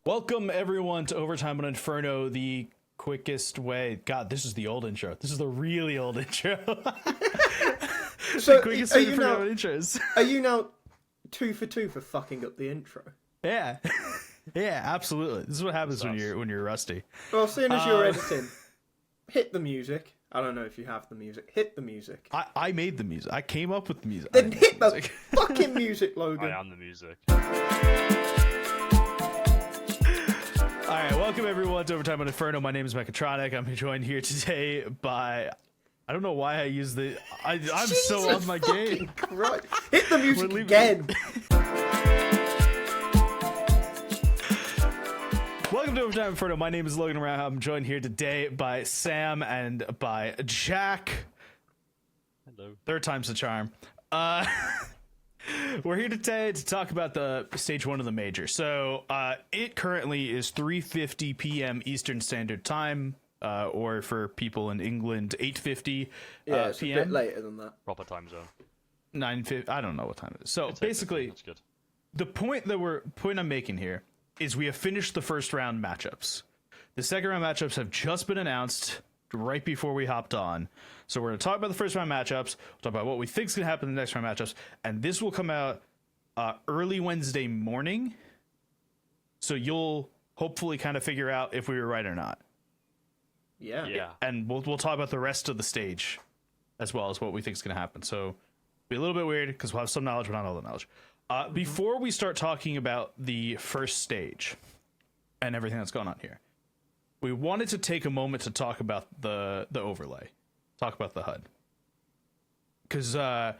Welcome everyone to Overtime on Inferno, the quickest way. God, this is the old intro. This is the really old intro. So, the quickest way for intros. Are you now 2 for 2 for fucking up the intro? Yeah, yeah, absolutely. This is what happens when you're rusty. Well, as soon as you're editing, hit the music. I don't know if you have the music. Hit the music. I made the music. I came up with the music. Then hit the fucking music, Logan. I am the music. All right, welcome everyone to Overtime on Inferno. My name is Mechatronic. I'm joined here today by... I don't know why I use the... I'm so on my game. Christ. Hit the music again. Welcome to Overtime Inferno. My name is Logan. I'm joined here today by Sam and by Jack. Hello. Third time's the charm. We're here today to talk about the stage one of the major. So it currently is 3:50 p.m. Eastern Standard Time, or for people in England, 8:50 Yeah, it's p.m. a bit later than that. Proper time zone. 9:50. I don't know what time it is. So It's basically, that's good. the point I'm making here is we have finished the first round matchups. The second round matchups have just been announced right before we hopped on. So we're going to talk about the first round matchups, we'll talk about what we think is going to happen in the next round matchups, and this will come out early Wednesday morning. So you'll hopefully kind of figure out if we were right or not. Yeah. Yeah. And we'll talk about the rest of the stage as well as what we think is going to happen. So be a little bit weird because we'll have some knowledge, but not all the knowledge. Before we start talking about the first stage and everything that's going on here, we wanted to take a moment to talk about the overlay, talk about the HUD. Because I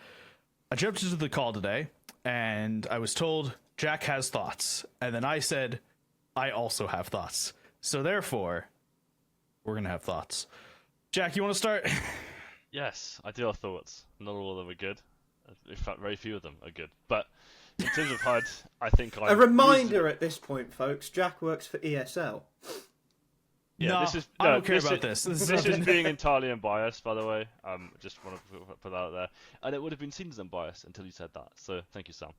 jumped into the call today, and I was told Jack has thoughts. And then I said, I also have thoughts. So therefore, we're going to have thoughts. Jack, you want to start? Yes, I do have thoughts. Not all of them are good. In fact, very few of them are good. But in terms of HUD, I think A reminder at this point, folks, Jack works for ESL. Yeah, no, I don't care about this. This is being entirely unbiased, by the way. Just want to put that out there. And it would have been seen as unbiased until you said that. So thank you, Sam.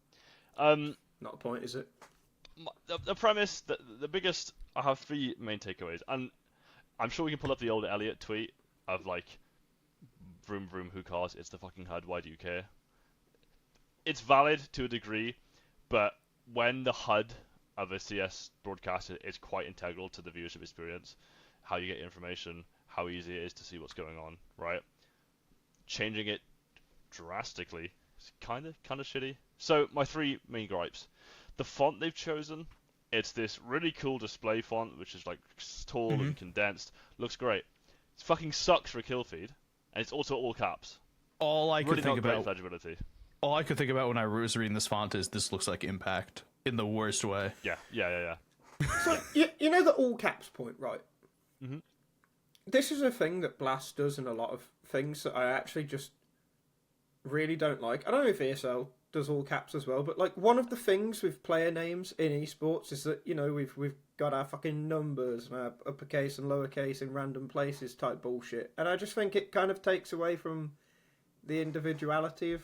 Not a point, is it? The premise, the biggest... I have three main takeaways. And I'm sure we can pull up the old Elliot tweet of like, vroom vroom, who cares? It's the fucking HUD, why do you care? It's valid to a degree, but when the HUD of a CS broadcast is quite integral to the viewership experience, how you get information, how easy it is to see what's going on, right? Changing it drastically is kind of shitty. So my three main gripes: the font they've chosen, it's this really cool display font which is like tall and condensed, looks great. It fucking sucks for a kill feed, and it's also all caps. All I could Really think not great about legibility. All I could think about when I was reading this font is this looks like Impact in the worst way. Yeah. So, you know the all caps point, right? Mm-hmm. This is a thing that Blast does in a lot of things that I actually just really don't like. I don't know if ESL does all caps as well, but like one of the things with player names in esports is that, you know, we've got our fucking numbers and our uppercase and lowercase in random places type bullshit. And I just think it kind of takes away from the individuality of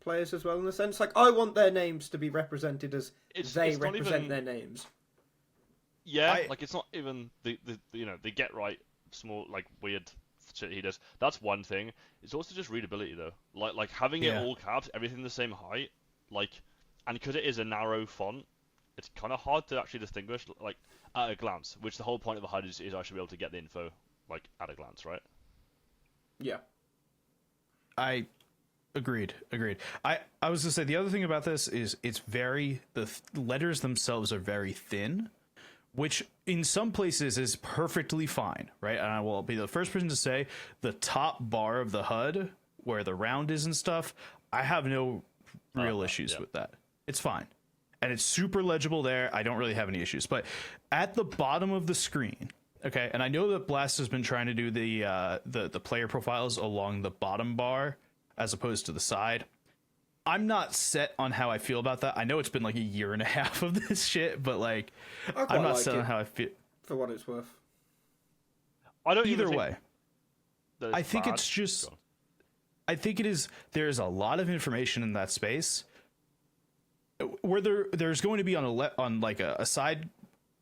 players as well, in a sense. Like, I want their names to be represented as they represent their names. Yeah, like it's not even the they get right small like weird shit he does. That's one thing. It's also just readability though. Like having it all caps, everything the same height, like, and because it is a narrow font, it's kind of hard to actually distinguish like at a glance. Which the whole point of a HUD is I should be able to get the info like at a glance, right? Yeah. Agreed. I was gonna say the other thing about this is the letters themselves are very thin, which in some places is perfectly fine, right? And I will be the first person to say the top bar of the HUD where the round is and stuff, I have no real issues with that. It's fine. And it's super legible there. I don't really have any issues. But at the bottom of the screen, okay, and I know that Blast has been trying to do the player profiles along the bottom bar as opposed to the side. I'm not set on how I feel about that. I know it's been like a year and a half of this shit, but like I'm not set on how I feel. For what it's worth. I don't either way. I think bad. it's just I think it is there's a lot of information in that space where there's going to be on like a side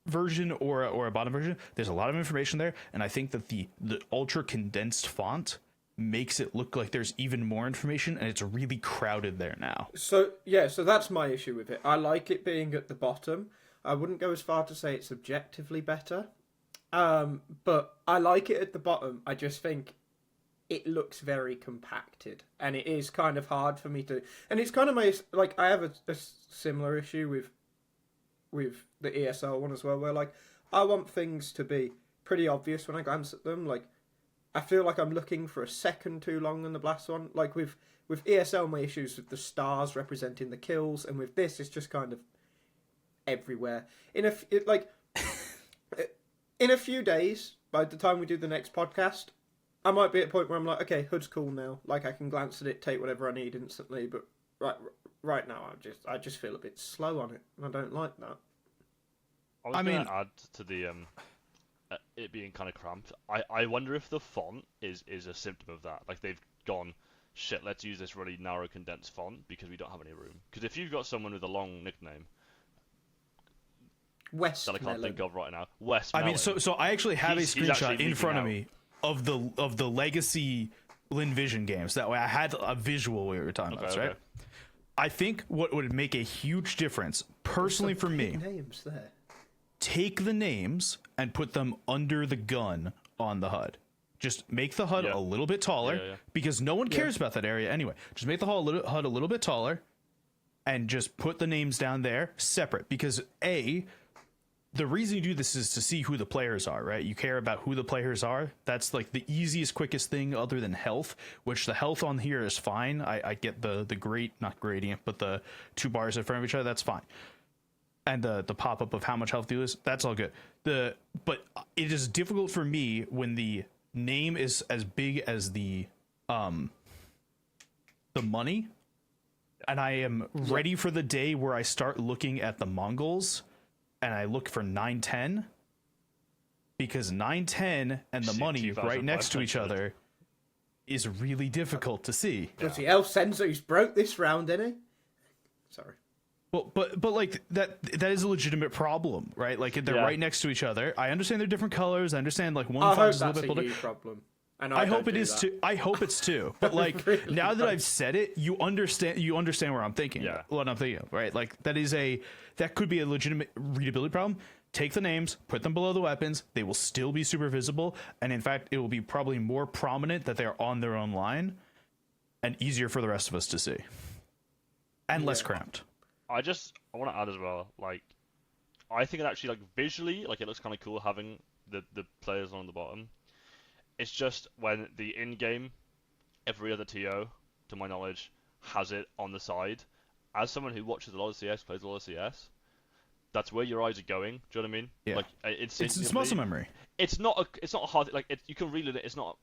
version or a bottom version, there's a lot of information there, and I think that the ultra condensed font makes it look like there's even more information, and it's really crowded there now. So that's my issue with it. I like it being at the bottom. I wouldn't go as far to say it's objectively better, but I like it at the bottom. I just think it looks very compacted, and it is kind of hard for me to. And it's kind of I have a similar issue with the ESL one as well, where like I want things to be pretty obvious when I glance at them. Like I feel like I'm looking for a second too long on the Blast one. Like with ESL, my issues with the stars representing the kills, and with this, it's just kind of everywhere. In a few days, by the time we do the next podcast, I might be at a point where I'm like, okay, HUD's cool now. Like I can glance at it, take whatever I need instantly. But right now, I just feel a bit slow on it, and I don't like that. I mean, add to the it being kind of cramped. I wonder if the font is a symptom of that. Like they've gone, shit, let's use this really narrow condensed font because we don't have any room. Because if you've got someone with a long nickname, West that I can't think of right now, West. I mean, so I actually have a screenshot in front of me of the legacy Linvision games. That way, I had a visual we were talking about, right? I think what would make a huge difference, personally for me, names there. Take the names and put them under the gun on the HUD. Just make the HUD a little bit taller, because no one cares about that area anyway. Just make the HUD a little bit taller, and just put the names down there separate. Because the reason you do this is to see who the players are, right? You care about who the players are. That's like the easiest, quickest thing other than health, which the health on here is fine. I get the not gradient, but the 2 bars in front of each other, that's fine. And the pop-up of how much health you lose, that's all good. But it is difficult for me when the name is as big as the money, and I am ready for the day where I start looking at the Mongols and I look for 910, because 910 and the money right next to each other is really difficult to see. Bloody hell, Senzo's broke this round, didn't he? Sorry. Well, but like that is a legitimate problem, right? Like they're right next to each other. I understand they're different colors. I understand like one font is a little bit bolder. Problem. And I hope it is too. I hope it's too. But like really now that I've said it, you understand where I'm thinking. Yeah. What I'm thinking of, right? Like that could be a legitimate readability problem. Take the names, put them below the weapons. They will still be super visible, and in fact, it will be probably more prominent that they're on their own line, and easier for the rest of us to see, and less cramped. I want to add as well, like, I think it actually, like, visually, like, it looks kind of cool having the players on the bottom. It's just when the in-game, every other TO, to my knowledge, has it on the side. As someone who watches a lot of CS, plays a lot of CS, that's where your eyes are going. Do you know what I mean? Yeah. Like, it's muscle memory. It's not a hard, like, you can read it. It's not,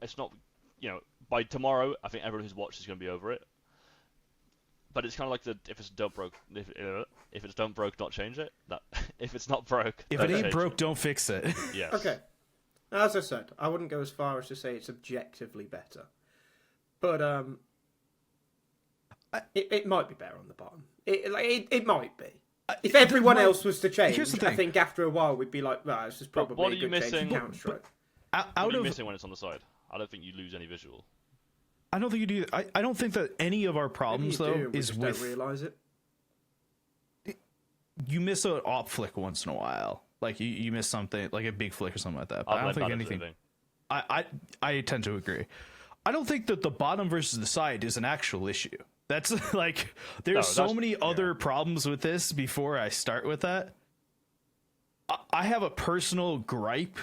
you know, by tomorrow, I think everyone who's watched is going to be over it. But it's kind of like if it's don't broke, if it's don't broke, not change it. If it's not broke, if it ain't broke, don't fix it. Yes. Okay. As I said, I wouldn't go as far as to say it's objectively better, but it might be better on the bottom. It might be. If everyone else was to change, I think after a while we'd be like, "Well, this is probably a good change in Counter-Strike." What are you missing when it's on the side? I don't think you lose any visual. I don't think you do. I don't think that any of our problems though is with. Don't realize it. You miss an op flick once in a while, like you miss something like a big flick or something like that. But I don't think anything. I tend to agree. I don't think that the bottom versus the side is an actual issue. That's like there's so many other problems with this. Before I start with that, I have a personal gripe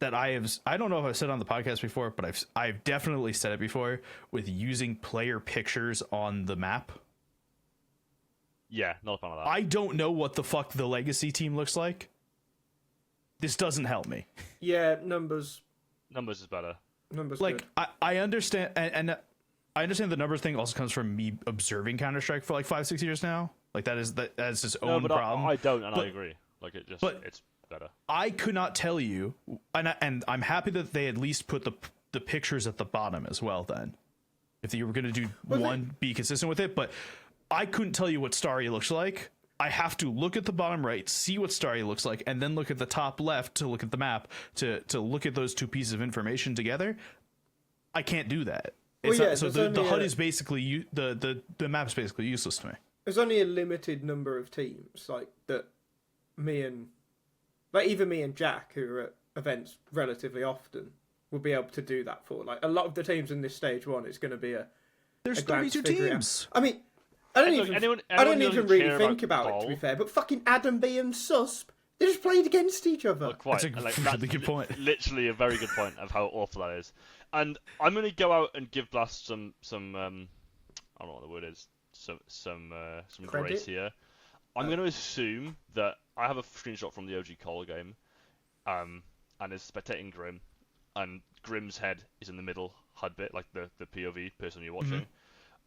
that I don't know if I've said on the podcast before, but I've definitely said it before with using player pictures on the map. Yeah, not a fan of that. I don't know what the fuck the legacy team looks like. This doesn't help me. Yeah, numbers is better. Numbers like good. I understand, and I understand the numbers thing also comes from me observing Counter-Strike for like 5-6 years now. Like that's his own problem. I don't, and I agree. Like it's better. I could not tell you, and I'm happy that they at least put the pictures at the bottom as well. Then, if you were going to do be consistent with it, but I couldn't tell you what Starry looks like. I have to look at the bottom right, see what Starry looks like, and then look at the top left to look at the map to look at those two pieces of information together. I can't do that. It's Well, yeah, not, so there's the only HUD a- is basically the map is basically useless to me. There's only a limited number of teams like that. Even me and Jack, who are at events relatively often, will be able to do that for. Like a lot of the teams in this stage 1, it's going to be There's glance 32 figure it out. teams. I mean, I don't Look, even, anyone I don't who even doesn't really care think about about it, to be ball- fair. But fucking Adam B and Susp, they just played against each other. Well, quite. That's a Like, really good point. Literally a very good point of how awful that is. And I'm going to go out and give Blast some I don't know what the word is, some Credit? grace here. I'm going to assume that I have a screenshot from the OG Call game, and it's spectating Grim, and Grim's head is in the middle HUD bit, like the POV person you're watching.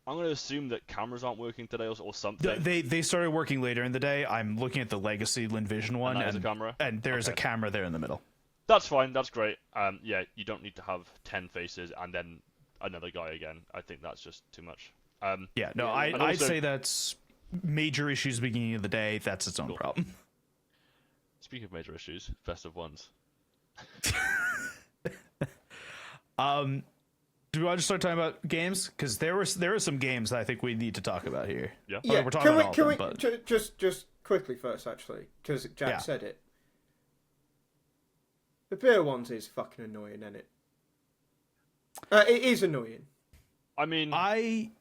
I'm going to assume that cameras aren't working today or something. They started working later in the day. I'm looking at the Legacy Linvision one, that is a camera? and there's a camera there in the middle. That's fine. That's great. Yeah, you don't need to have 10 faces and then another guy again. I think that's just too much. Yeah, no, and I'd also- say that's major issues beginning of the day. That's its own problem. Speaking of major issues, best of ones. Do we want to start talking about games? Because there are some games that I think we need to talk about here. Yeah. I mean, we're talking about all of them, but just quickly first, actually, because Jack Yeah. said it. The beer ones is fucking annoying, isn't it? It is annoying. I mean, I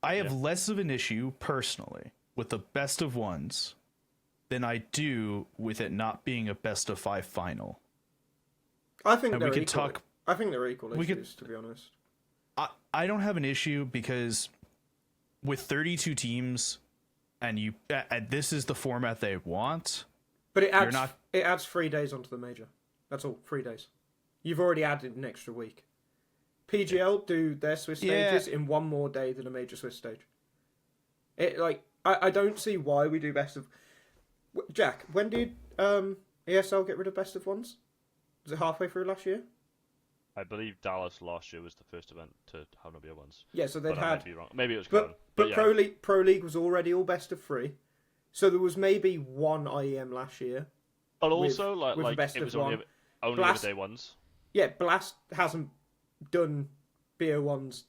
have Yeah. less of an issue personally with the best of ones than I do with it not being a best of 5 final. I think And they're we could equal. talk- I think they're equal we could- issues, to be honest. I don't have an issue because with 32 teams and this is the format they want. But it adds not- it adds 3 days onto the major. That's all, 3 days. You've already added an extra week. PGL do their Swiss stages in one more day than a major Swiss stage. I don't see why we do best of. Jack, when did ESL get rid of best of ones? Was it halfway through last year? I believe Dallas last year was the first event to have no beer ones. Yeah, so they'd But I had. might be wrong. Maybe it was But Cologne. but yeah. Pro League was already all best of 3, so there was maybe one IEM last year. But also, with the like best it of was one. only Blast- the day ones. Yeah, Blast hasn't done beer ones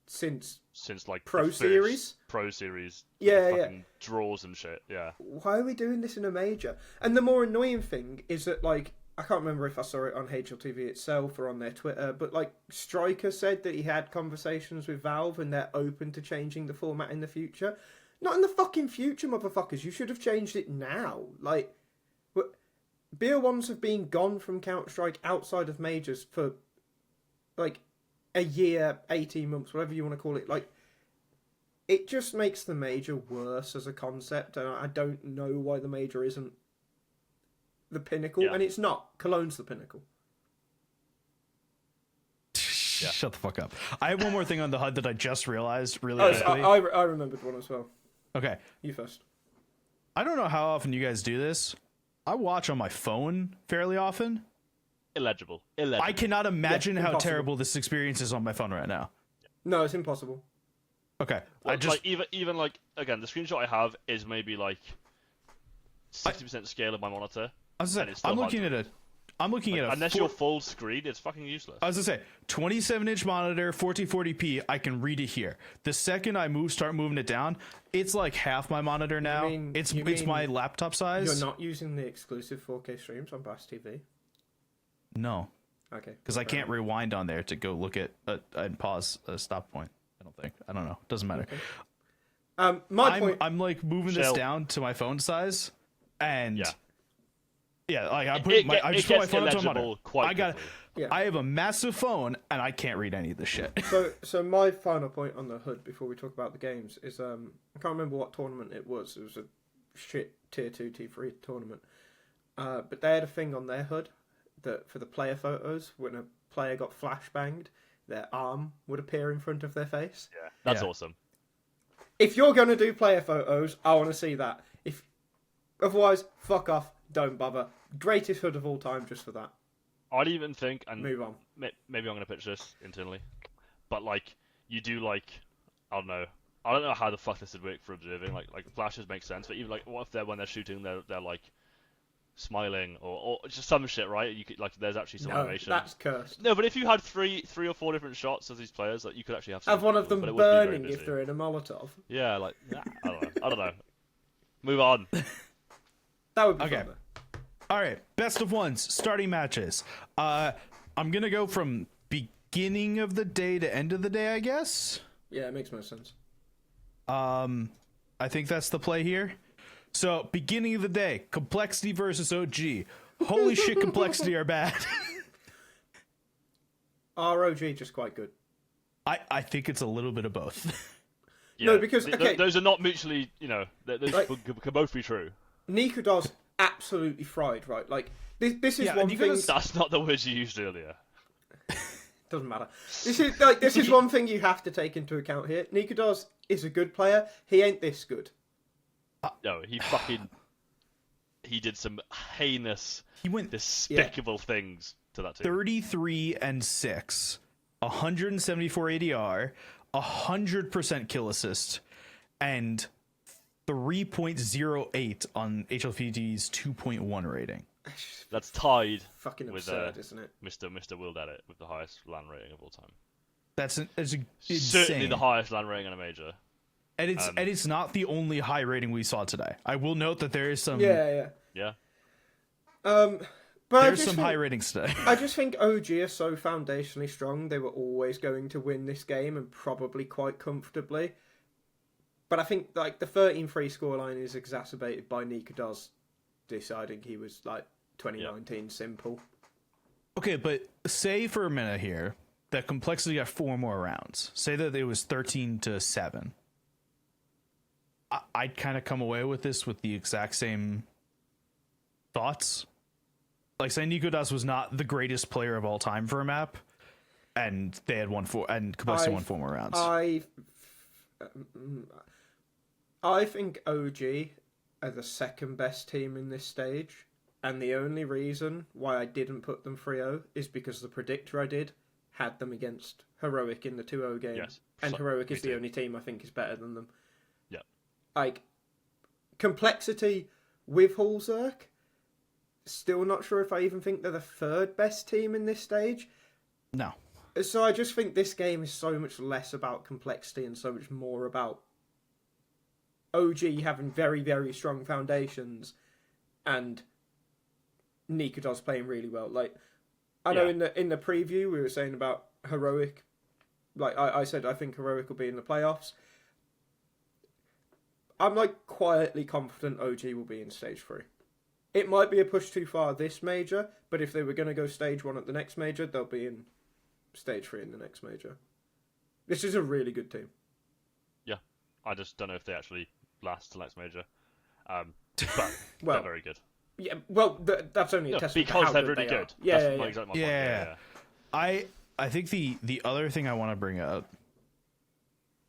since. Since like Pro the first Series? Pro Series, Yeah, fucking draws and shit. Yeah, Why are we doing this in a major? And the more annoying thing is that, like, I can't remember if I saw it on HLTV itself or on their Twitter, but like Striker said that he had conversations with Valve and they're open to changing the format in the future. Not in the fucking future, motherfuckers. You should have changed it now. Like, beer ones have been gone from Counter-Strike outside of majors for like a year, 18 months, whatever you want to call it. Like, it just makes the major worse as a concept, and I don't know why the major isn't the pinnacle, Yeah. and it's not. Cologne's the pinnacle. Shut the fuck up. I have one more thing on the HUD that I just realized really Oh, quickly. I remembered one as well. Okay. You first. I don't know how often you guys do this. I watch on my phone fairly often. illegible. I cannot imagine how impossible. terrible this experience is on my phone right now. No, it's impossible. Okay. Well, I just like even like again, the screenshot I have is maybe like 60% scale of my monitor. I was and gonna it's say, still I'm hard looking to at I'm looking at a unless you're full screen, it's fucking useless. I was gonna say 27-inch monitor, 1440p. I can read it here. The second I start moving it down, it's like half my monitor now. mean- it's you it's mean my laptop size. You're not using the exclusive 4K streams on Blast TV? No, Okay. because I can't rewind on there to go look at and pause a stop point. I don't think. I don't know. Doesn't matter. My point. I'm like moving this Shell. down to my phone size, and Yeah. like I It put my get- I it just put my gets phone up to my illegible monitor. quite I got quickly. Yeah. I have a massive phone and I can't read any of this shit. So my final point on the HUD before we talk about the games is I can't remember what tournament it was. It was a shit tier 2, tier 3 tournament. But they had a thing on their HUD that for the player photos, when a player got flashbanged, their arm would appear in front of their face. Yeah, that's Yeah. awesome. If you're going to do player photos, I want to see that. If otherwise, fuck off. Don't bother. Greatest HUD of all time just for that. I'd even think, and Move on. maybe I'm gonna pitch this internally, but like you do like I don't know I don't know how the fuck this would work for observing. Like flashes make sense, but even like, what if when they're shooting, they're like smiling or just some shit, right? You could like, there's actually some No, animation. that's cursed. No, but if you had three or four different shots of these players, like you could actually have some, Have one of them but it would be very burning busy. if they're in a Molotov. Yeah, like I don't know. Move on. That would be Okay. fun. Though. All right, best of ones, starting matches. I'm gonna go from beginning of the day to end of the day, I guess. Yeah, it makes most sense. I think that's the play here. So, beginning of the day, Complexity versus OG. Holy shit, Complexity are bad. ROG just quite good. I think it's a little bit of both. Yeah, No, because, okay. those are not mutually, those Like- could both be true. Nikodar's absolutely fried, right? Like this is Yeah, one thing. Nikodar's- That's not the words you used earlier. Doesn't matter. This is one thing you have to take into account here. Nikodar's is a good player. He ain't this good. No, he did some heinous, He went despicable things to that team. 33-6, 174 ADR, 100% kill assist, and 3.08 on HLPD's 2.1 rating. That's tied Fucking with absurd, isn't it? Mr. Willed at it with the highest LAN rating of all time. That's insane. Certainly the highest LAN rating on a major. And it's not the only high rating we saw today. I will note that there is some Yeah. Yeah. But there's some high ratings today. I just think OG are so foundationally strong. They were always going to win this game and probably quite comfortably. But I think like the 13-3 scoreline is exacerbated by Nikodar's deciding he was like 2019 simple. Okay, but say for a minute here that Complexity got 4 more rounds. Say that it was 13-7. I'd kind of come away with this with the exact same thoughts. Like, say Nikodas was not the greatest player of all time for a map, and they had and Complexity won 4 more rounds. I think OG are the second best team in this stage, and the only reason why I didn't put them 3-0 is because the predictor I did had them against HEROIC in the 2-0 game, Yes. and HEROIC is the too. only team I think is better than them. Yeah. Like, Complexity with Hulzerk, still not sure if I even think they're the third best team in this stage. No. So I just think this game is so much less about Complexity and so much more about OG having very, very strong foundations and Nikodar's playing really well. Like, I know in the preview we were saying about HEROIC. Like, I said I think HEROIC will be in the playoffs. I'm like quietly confident OG will be in stage 3. It might be a push too far this major, but if they were going to go stage 1 at the next major, they'll be in stage 3 in the next major. This is a really good team. Yeah. I just don't know if they actually last till next major. But Well, they're very good. Yeah, well, that's only a No, testament to because how they're good really they are. good. Yeah, That's yeah, my yeah. exact point. Yeah. I think the other thing I want to bring up,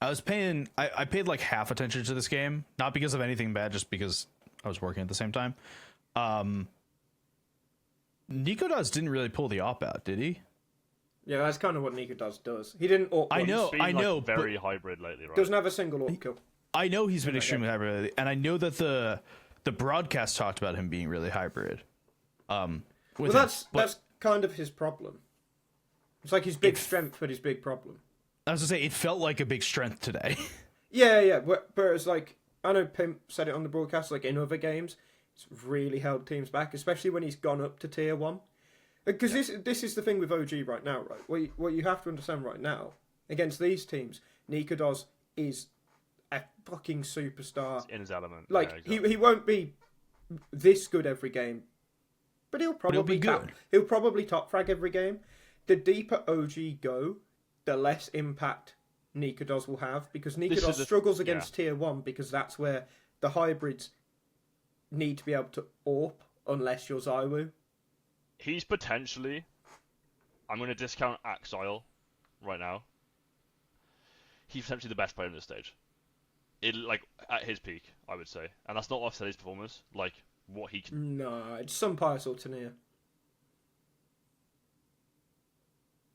I paid like half attention to this game, not because of anything bad, just because I was working at the same time. Nikodas didn't really pull the op out, did he? Yeah, that's kind of what Nikodas does. He didn't AWP I once. know, He's been, I know, like, very hybrid lately, right? Doesn't have a single AWP kill. I know he's been extremely hybrid, and I know that the broadcast talked about him being really hybrid. Well, that's kind of his problem. It's like his big strength, but his big problem. I was gonna say it felt like a big strength today. Yeah. Whereas, like, I know Pimp said it on the broadcast, like, in other games, it's really held teams back, especially when he's gone up to tier 1. Because this is the thing with OG right now, right? What you have to understand right now, against these teams, Nikodas is a fucking superstar. in his element. Like, yeah, exactly. he won't be this good every game, but he'll probably be good. He'll probably top frag every game. The deeper OG go, the less impact Nikodas will have, because Nikodas struggles against tier 1 because that's where the hybrids need to be able to AWP unless you're Zywoo. He's potentially... I'm going to discount Axile right now. He's potentially the best player in this stage. Like, at his peak, I would say. And that's not offset his performance. Like, what he can... No, it's some Pius or Tania.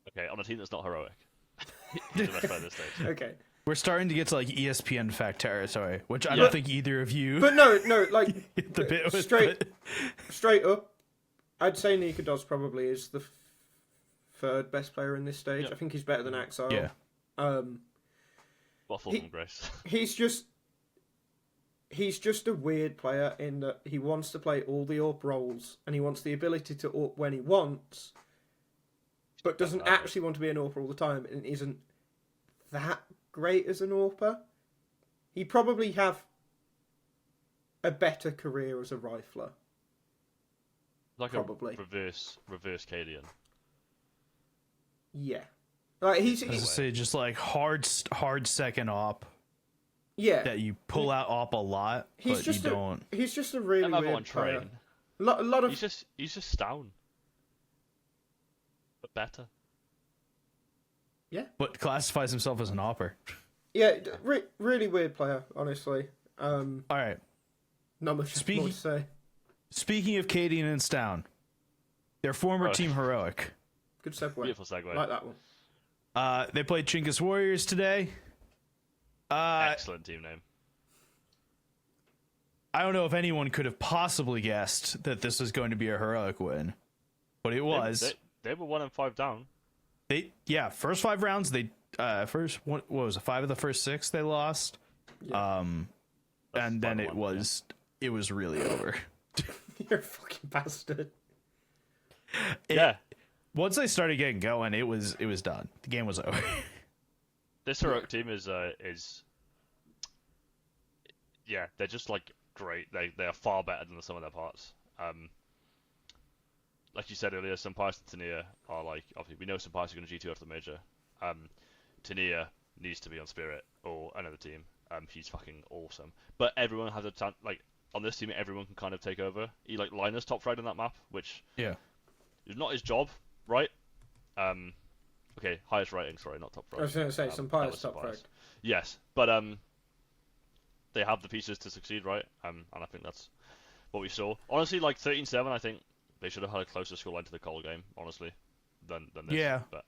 Okay, on a team that's not heroic. He's the best player in this stage. Okay. We're starting to get to like ESPN fact territory, which I Yeah. don't think either of you. But no, like hit the bit with, straight up, I'd say Nikados probably is the third best player in this stage. Yeah. I think he's better than Axile. Yeah. Waffle from Grace. He's just a weird player in that he wants to play all the AWP roles and he wants the ability to AWP when he wants, but doesn't actually want to be an AWPer all the time and isn't that great as an AWPer. He'd probably have a better career as a rifler. Like Probably. a reverse Cadian. Yeah. Like As I say, just like hard second op yeah. that you pull out op a lot, but you don't. He's just a really Another one weird player. train. A lot of He's just down. But better. But classifies himself as an opper. yeah, really weird player, honestly. All right. Not much more to say. Speaking of Cadian and Stown, their former Oh. team Heroic. Good segue. Beautiful segue. Like that one. They played Chinkus Warriors today. Excellent team name. I don't know if anyone could have possibly guessed that this was going to be a Heroic win, but it was. They were 1 and 5 down. First 5 rounds what was it, 5 of the first 6 they lost. Yeah. And then it was really over. You're a fucking bastard. Yeah. Once they started getting going, it was done. The game was over. This Heroic team is yeah, they're just like great. They are far better than the sum of their parts. Like you said earlier, Sampais and Tania are like, obviously we know Sampais is going to G2 after the major. Tania needs to be on Spirit or another team. He's fucking awesome. But everyone has a chance. Like on this team, everyone can kind of take over. He like Linus top frag on that map, which Yeah. is not his job, right? Okay, highest rating, sorry, not top frag. I was going to say, That Sampai's was top Sampais. frag. Yes, but they have the pieces to succeed, right? And I think that's what we saw. Honestly, like 13-7, I think they should have had a closer scoreline to the Cole game, honestly, than this. Yeah. But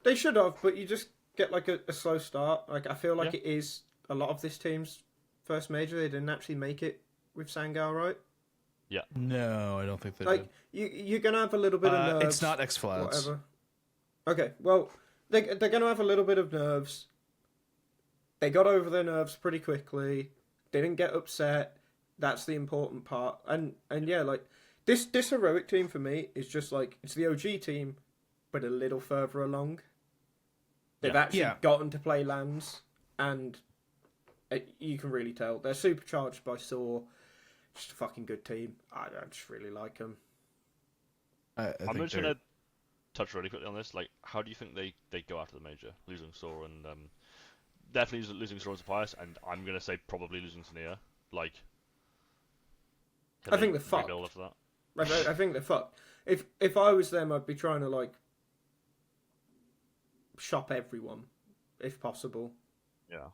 They should have, but you just get like a slow start. Like I feel like Yeah. it is a lot of this team's first major. They didn't actually make it with Sangal, right? No, I don't think they Like you're gonna have a little bit of nerves. It's not X-Clouds. Whatever. Okay, well they're gonna have a little bit of nerves. They got over their nerves pretty quickly. Didn't get upset. That's the important part. And yeah, like this Heroic team for me is just like it's the OG team, but a little further along. They've actually gotten to play lands, and you can really tell they're supercharged by Saw. Just a fucking good team. I just really like them. I'm just going to touch really quickly on this. Like, how do you think they go after the major? Losing Saw and definitely losing Saw and Sapias, and I'm going to say probably losing Tania. Like, I think they're fucked. After that? I think they're fucked. If I was them, I'd be trying to like shop everyone, if possible. Yeah.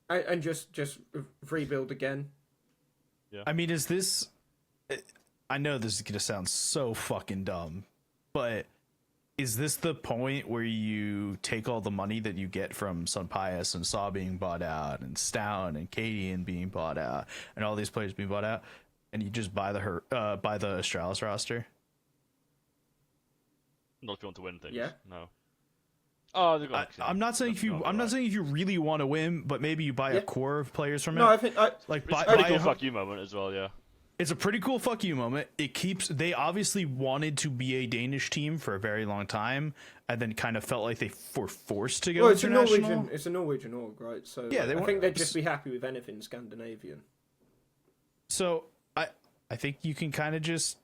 And just rebuild again. Yeah. I mean, is this... I know this is going to sound so fucking dumb, but is this the point where you take all the money that you get from Sunpias and Saw being bought out and Stown and Cadian being bought out and all these players being bought out and you just buy the Astralis roster? Not if you want to win things. Yeah. No. Oh, I'm not saying if you really want to win, but maybe you buy a core of players from it. No, I think like It's a buy pretty cool a- fuck you moment as well, yeah. It's a pretty cool fuck you moment. They obviously wanted to be a Danish team for a very long time, and then kind of felt like they were forced to go well, it's a international. Norwegian org, right? So Yeah, I think they'd just be happy with anything Scandinavian. So I think you can kind of just...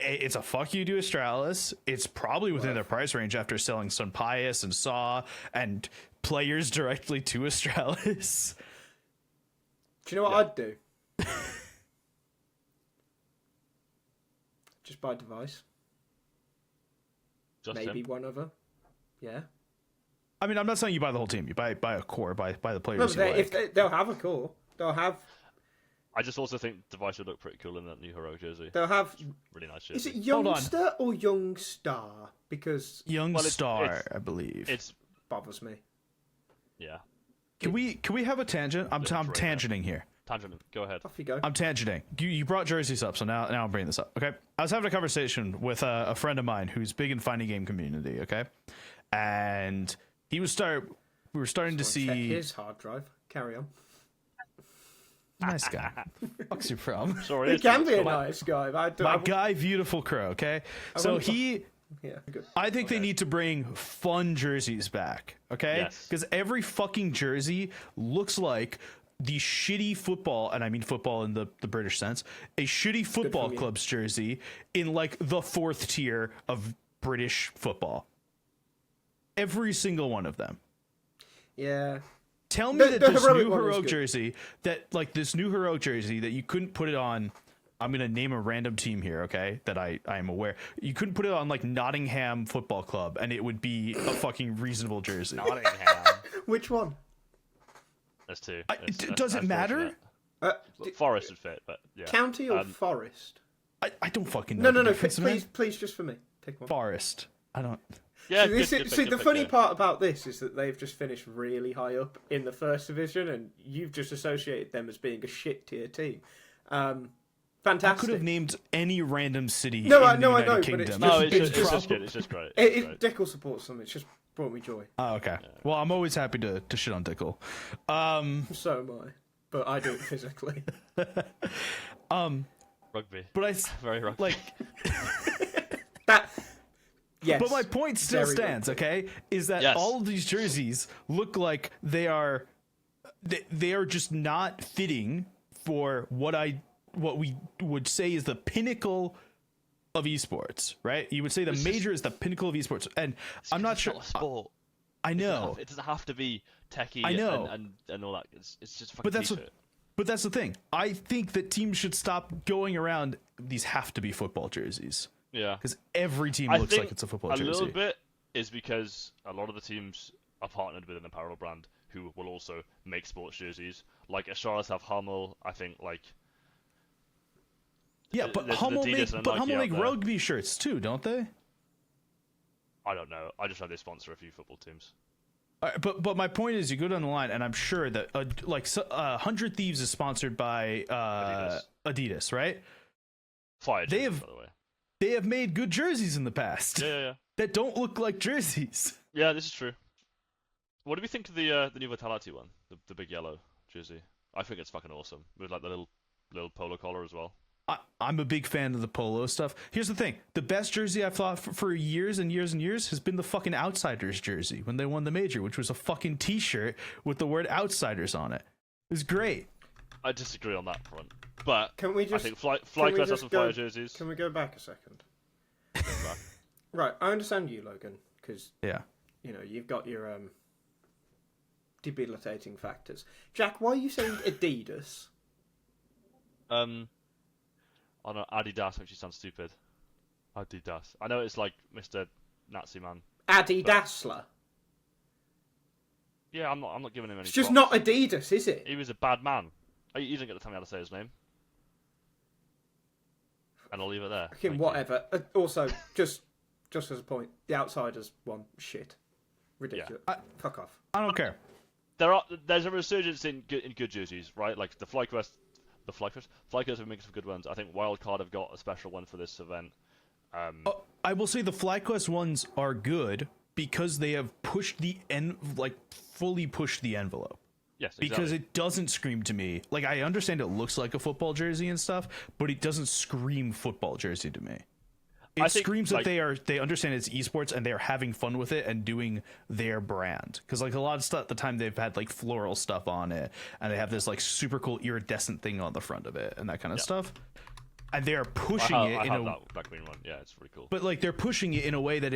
It's a fuck you to Astralis. It's probably within their price range after selling Sunpias and Saw and players directly to Astralis. Do you know what I'd do? Just buy a device. Just Maybe him. one other. Yeah. I mean, I'm not saying you buy the whole team. You buy a core, buy the No, players but you like. they'll have a core. I just also think Device would look pretty cool in that new Heroic jersey. They'll have. Really nice Is jersey. it Youngster or Young Star? Because Young Well, Star, it's- I believe. It's bothers me. yeah. Can we have a tangent? I'm tangenting here. Tangent. Go ahead. Off you go. I'm tangenting. You brought jerseys up, so now I'm bringing this up. Okay, I was having a conversation with a friend of mine who's big in fighting game community. Okay, and we were starting to Check see his hard drive. Carry on. nice guy. Fuck's you from? Sorry, He can be a it's- nice guy. But My guy, Beautiful Crow. Okay, so wouldn't- he. Yeah, good. I think they need to bring fun jerseys back, okay? Yes. Because every fucking jersey looks like the shitty football, and I mean football in the British sense, a shitty football you. club's jersey in like the 4th tier of British football. Every single one of them. Yeah. Tell me that The this heroic new one is heroic good. jersey, this new heroic jersey that you couldn't put it on. I'm going to name a random team here, okay, that I am aware. You couldn't put it on, like, Nottingham Football Club, and it would be a fucking reasonable jersey. Nottingham. Which one? There's two. Does it matter? Forest would fit, but yeah. County or Forest? I don't fucking know. No. the difference, man. Please, just for me. Take one. Forest. I don't... Yeah, See, the funny part about this is that they've just finished really high up in the 1st division, and you've just associated them as being a shit tier team. I Fantastic. could have named any random city No, I in the know, United but it's Kingdom. just- No, It's it's just- just good. It's just great. Dickel supports them. It's just brought me joy. Oh, okay. Well, I'm always happy to shit on Dickel. So am I, but I do it physically. Rugby. But I... Very rugby. Like... That. Yes. But my point still Very stands, okay? Is that Yes. all of these jerseys look like they are just not fitting for what we would say is the pinnacle of esports, right? You would say the major is the pinnacle of esports, and I'm not It's sure. not a sport. I know, It doesn't have to be techie. I know. and all that. It's just a fucking but that's t-shirt. but that's the thing. I think that teams should stop going around. These have to be football jerseys. Yeah. Because every team I looks think like it's a football a jersey. little bit is because a lot of the teams are partnered with an apparel brand who will also make sports jerseys. Like Ashara's have Hummel, I think. Like Yeah, but there's an Hummel Adidas and a Nike Hummel out make there. rugby shirts too, don't they? I don't know. I just know they sponsor a few football teams. But my point is, you go down the line, and I'm sure that 100 Thieves is sponsored by Adidas, right? Fire They jerseys, have- by the way. They have made good jerseys in the past Yeah. that don't look like jerseys. Yeah, this is true. What do we think of the new Vitality one? The big yellow jersey. I think it's fucking awesome with like the little polo collar as well. I'm a big fan of the polo stuff. Here's the thing: the best jersey I've thought for years and years and years has been the fucking Outsiders jersey when they won the major, which was a fucking T-shirt with the word Outsiders on it. It was great. I disagree on that front, but Can we I just? think can we FlyQuest has just some go- fire jerseys. Can we go back a second? Go back. Right, I understand you, Logan, because Yeah. you've got your debilitating factors. Jack, why are you saying Adidas? I don't know, Adidas actually sounds stupid. Adidas. I know it's like Mr. Nazi man. Adidasler. Yeah, I'm not giving him any. It's just props. not Adidas, is it? He was a bad man. You didn't get to tell me how to say his name. And I'll leave it there. Okay, Thank you. whatever. Also, just as a point, the Outsiders one, shit, ridiculous. Fuck off. I don't care. There's a resurgence in good jerseys, right? Like the FlyQuest have making some good ones. I think Wildcard have got a special one for this event. I will say the FlyQuest ones are good because they have fully pushed the envelope. Yes, Because exactly. it doesn't scream to me. Like, I understand it looks like a football jersey and stuff, but it doesn't scream football jersey to me. It I think, screams like- that they understand it's esports and they're having fun with it and doing their brand. Because like a lot of stuff at the time they've had like floral stuff on it, and they have this like super cool iridescent thing on the front of it and that kind of stuff. And they're pushing I it in have a that black green one. Yeah, it's really cool. but like they're pushing it in a way that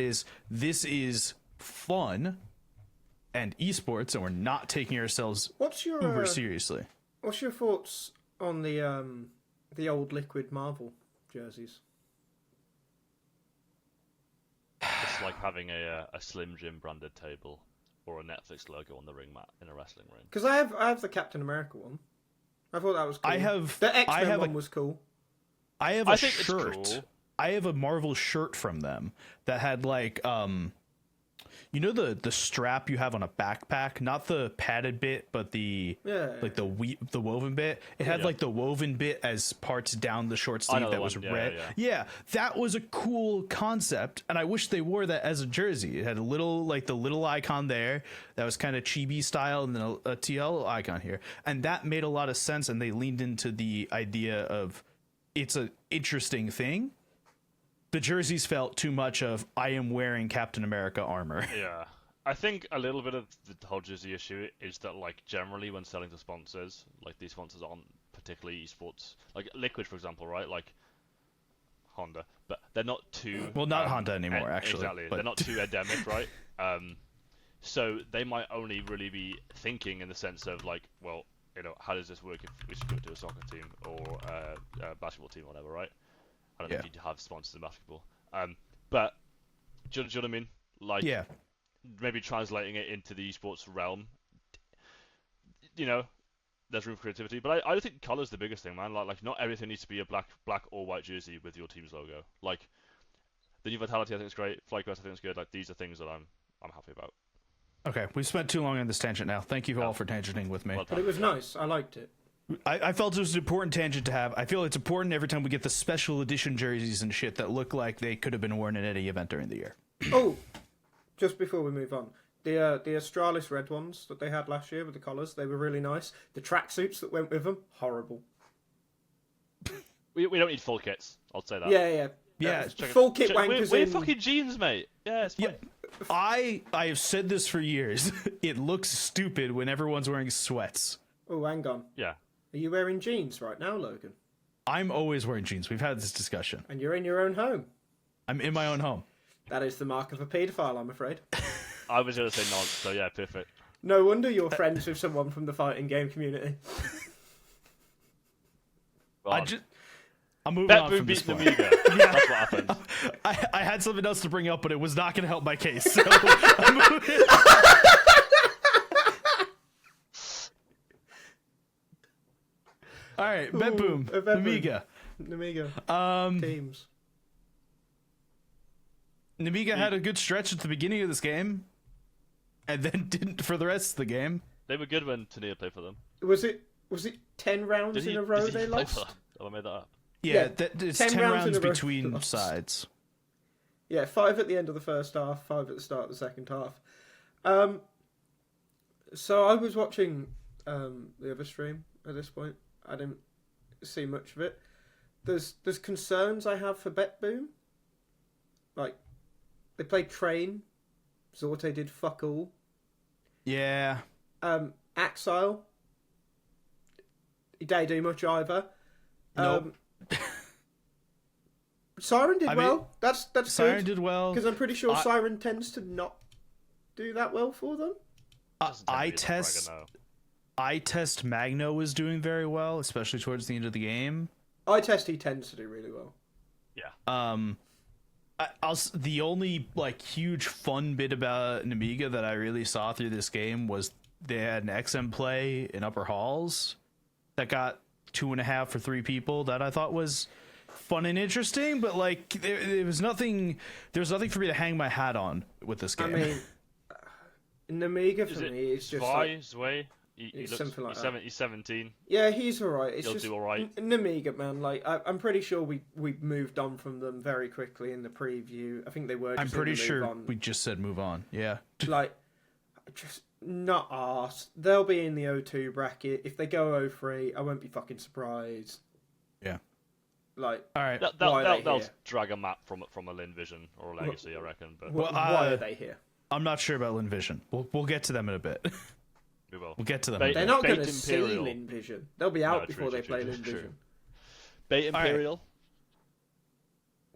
this is fun and esports, and we're not taking ourselves What's your uber seriously. What's your thoughts on the old Liquid Marvel jerseys? It's like having a Slim Jim branded table or a Netflix logo on the ring mat in a wrestling ring. Because I have the Captain America one. I thought that was cool. I have- the X I Men have one a- was cool. I have I a think it's shirt. cool. I have a Marvel shirt from them that had like You know the strap you have on a backpack, not the padded bit, but the like the woven bit. It had like the woven bit as parts down the short sleeve that was red. Yeah, that was a cool concept, and I wish they wore that as a jersey. It had a little like the little icon there that was kind of chibi style, and then a TL icon here, and that made a lot of sense. And they leaned into the idea of it's an interesting thing. The jerseys felt too much of I am wearing Captain America armor. Yeah. I think a little bit of the whole jersey issue is that, like, generally when selling to sponsors, like, these sponsors aren't particularly esports. Like, Liquid, for example, right? Like, Honda. But they're not too... Well, not Honda anymore, actually. Exactly. But... They're not too endemic, right? So they might only really be thinking in the sense of, like, well, you know, how does this work if we should go to a soccer team or a basketball team or whatever, right? I don't know if you have sponsors in basketball. But do you know what I mean? Like, maybe translating it into the esports realm. You know, there's room for creativity. But I think color's the biggest thing, man. Like not everything needs to be a black or white jersey with your team's logo. Like, the new Vitality I think is great. FlyQuest I think is good. Like, these are things that I'm happy about. Okay, we've spent too long on this tangent now. Thank you all for tangenting with me. Well, but it was nice. I liked it. I felt it was an important tangent to have. I feel it's important every time we get the special edition jerseys and shit that look like they could have been worn at any event during the year. Oh, just before we move on, the Astralis red ones that they had last year with the collars, they were really nice. The tracksuits that went with them, horrible. We don't need full kits. I'll say that. Yeah. Full kit wankers we're fucking jeans, mate. Yeah, it's fine. I have said this for years. It looks stupid when everyone's wearing sweats. Oh, hang on. Yeah. Are you wearing jeans right now, Logan? I'm always wearing jeans. We've had this discussion. And you're in your own home. I'm in my own home. That is the mark of a paedophile, I'm afraid. I was going to say nonce, so yeah, perfect. No wonder you're friends with someone from the fighting game community. I'm moving on from this point. Amiga. That's what happened. I had something else to bring up, but it was not going to help my case. So all right, Bet Boom, Amiga. Teams. Namiga had a good stretch at the beginning of this game, and then didn't for the rest of the game. They were good when Tania played for them. Was it 10 rounds in a row they lost? Oh, I made that up. Yeah, it's 10 rounds between sides. Yeah, 5 at the end of the first half, 5 at the start of the second half. So I was watching the other stream at this point. I didn't see much of it. There's concerns I have for Bet Boom. Like, they played Train. Zorte did fuck all. Yeah. Axile. He didn't do much either. Nope. Siren did well. That's Siren good. did well. Because I'm pretty sure Siren tends to not do that well for them. I test Magno was doing very well, especially towards the end of the game. I test he tends to do really well. Yeah. The only like huge fun bit about an Amiga that I really saw through this game was they had an XM play in Upper Halls that got 2.5 for 3 people that I thought was fun and interesting, but like there was nothing for me to hang my hat on with this game. I mean, in Amiga for me, it's just Zwei. He looks something like that. He's 17. Yeah, he's alright. He'll do alright. An Amiga, man. Like I'm pretty sure we moved on from them very quickly in the preview. I think they were. I'm pretty sure we just said move on. Yeah. Like, just not arse. They'll be in the O2 bracket. If they go 0-3, I won't be fucking surprised. Yeah. Like, all right. They'll drag a map from a Lin Vision or a Legacy, I reckon. But why are they here? I'm not sure about Lin Vision. We'll get to them in a bit. We will. We'll get to them. They're not going to see Lin Vision. They'll be out before they play Lin Vision. Bait Imperial.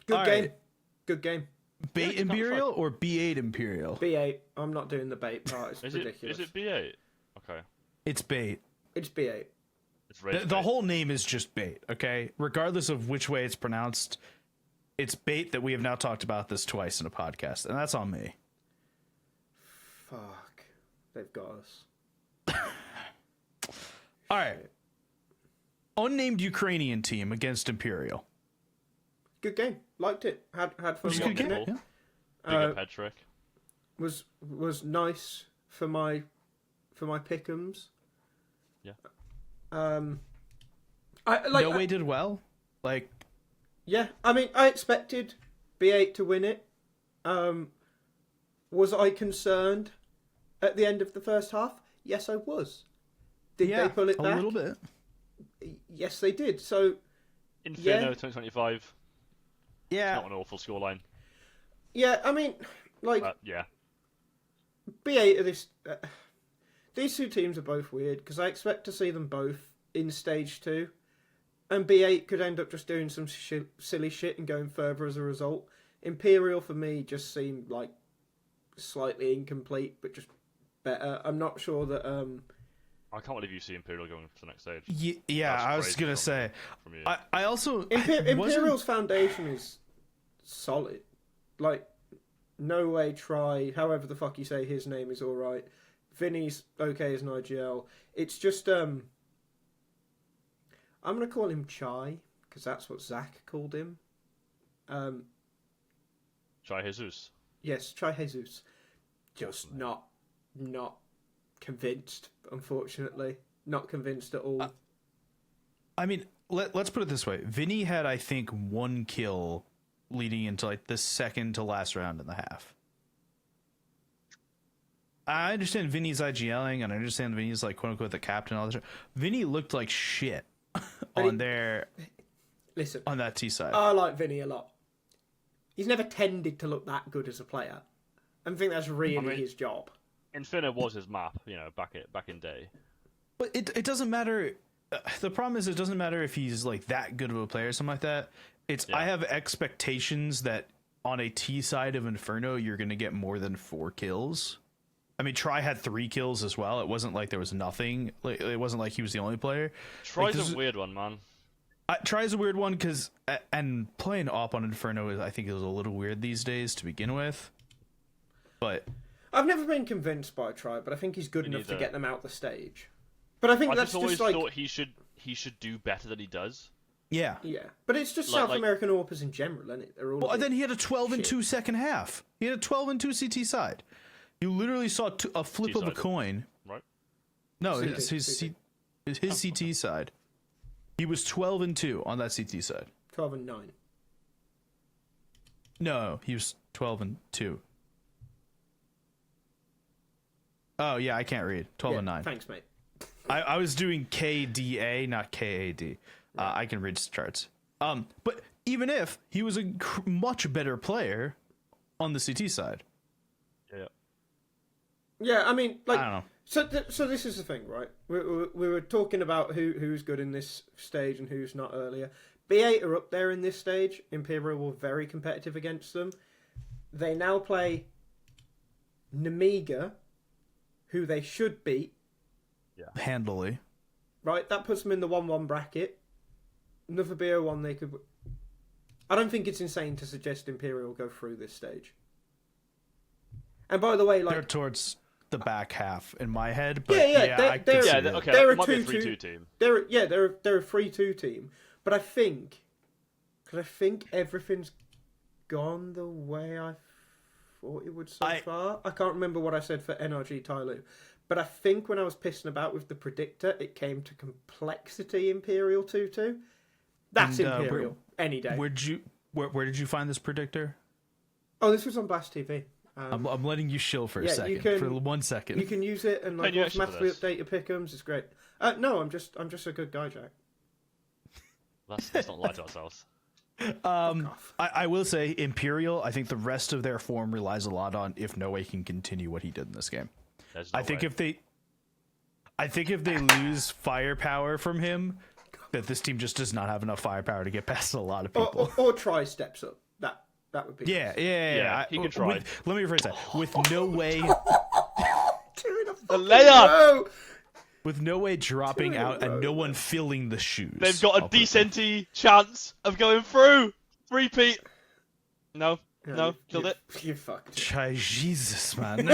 Good game. Good game. Bait Imperial or B8 Imperial? B8. I'm not doing the bait part. It's ridiculous. Is it B8? Okay. It's bait. It's B8. It's the whole name is just bait, okay? Regardless of which way it's pronounced, it's bait that we have now talked about this twice in a podcast, and that's on me. Fuck. They've got us. All right. Unnamed Ukrainian team against Imperial. Good game. Liked it. Had fun watching it. Big up Hedrick. was nice for my pick'ems. Yeah. No Way did well. Like, yeah, I mean, I expected B8 to win it. Was I concerned at the end of the first half? Yes, I was. Did they pull it back? A little bit. Yes, they did. So, Inferno 2025. Yeah. Not an awful scoreline. yeah, I mean, like, Yeah. B8 are this. These two teams are both weird because I expect to see them both in stage 2, and B8 could end up just doing some silly shit and going further as a result. Imperial for me just seemed like slightly incomplete, but just better. I'm not sure that. I can't believe you see Imperial going to the next stage. Yeah, That's I was crazy gonna say. from you. I also Imperial's foundation is solid. Like, No Way, Try, however the fuck you say his name is alright. Vinny's okay as an IGL. It's just, I'm going to call him Chai, because that's what Zach called him. Chai Jesus. Yes, Chai Jesus. Just not convinced, unfortunately. Not convinced at all. I mean, let's put it this way. Vinny had, I think, 1 kill leading into like the second to last round in the half. I understand Vinny's IGLing, and I understand Vinny's like quote unquote the captain. All this shit. Vinny looked like shit on Listen, on that T side. I like Vinny a lot. He's never tended to look that good as a player. I think that's really his job. Inferno was his map, back in day. But it doesn't matter. The problem is it doesn't matter if he's like that good of a player or something like that. I have expectations that on a T side of Inferno you're going to get more than 4 kills. I mean, Try had 3 kills as well. It wasn't like there was nothing. Like, it wasn't like he was the only player. Try's a weird one, man. Try's a weird one because and playing op on Inferno is, I think, is a little weird these days to begin with. But I've never been convinced by Try, but I think he's good enough to get them out the stage. But I think that's just just like thought he should do better than he does. yeah, but it's just South American AWPers in general, isn't it? They're all. Well, and then he had a 12-2 second half. He had a 12-2 CT side. You literally saw a flip of a coin. Right? No, CT, it's his CT side. He was 12-2 on that CT side. 12-9. No, he was 12-2. Oh yeah, I can't read. 12-9. Thanks, mate. I was doing KDA, not KAD. I can read charts. But even if he was a much better player on the CT side. Yeah. Yeah, I mean, like, I don't know. So this is the thing, right? We were talking about who's good in this stage and who's not earlier. B8 are up there in this stage. Imperial were very competitive against them. They now play Nemiga, who they should beat. Yeah. Handily. Right, that puts them in the 1-1 bracket. Another BO1 they could. I don't think it's insane to suggest Imperial go through this stage. And by the way, like, they're towards the back half in my head, but they're Okay, they're a might be a 2-2 team. They're a 3-2 team. But I think everything's gone the way I thought it would so far. I can't remember what I said for NRG Tyloo. But I think when I was pissing about with the predictor, it came to Complexity Imperial 2-2. That's Imperial any day. Where did you find this predictor? Oh, this was on Blast TV. I'm letting you shill for a yeah, second. for 1 second. You can use it and like Can you actually automatically do this? update your pick'ems. It's great. No, I'm just a good guy, Jack. Let's not lie to ourselves. I will say Imperial, I think the rest of their form relies a lot on if No Way can continue what he did in this game. I think if they lose firepower from him, that this team just does not have enough firepower to get past a lot of people. Or Try steps up. That would be Yeah. He can try. Let me rephrase that. With No Way, The layup. with No Way dropping out and no one filling the shoes. They've got a decent chance of going through. Repeat. No, killed it. You fucked it. Jesus, man.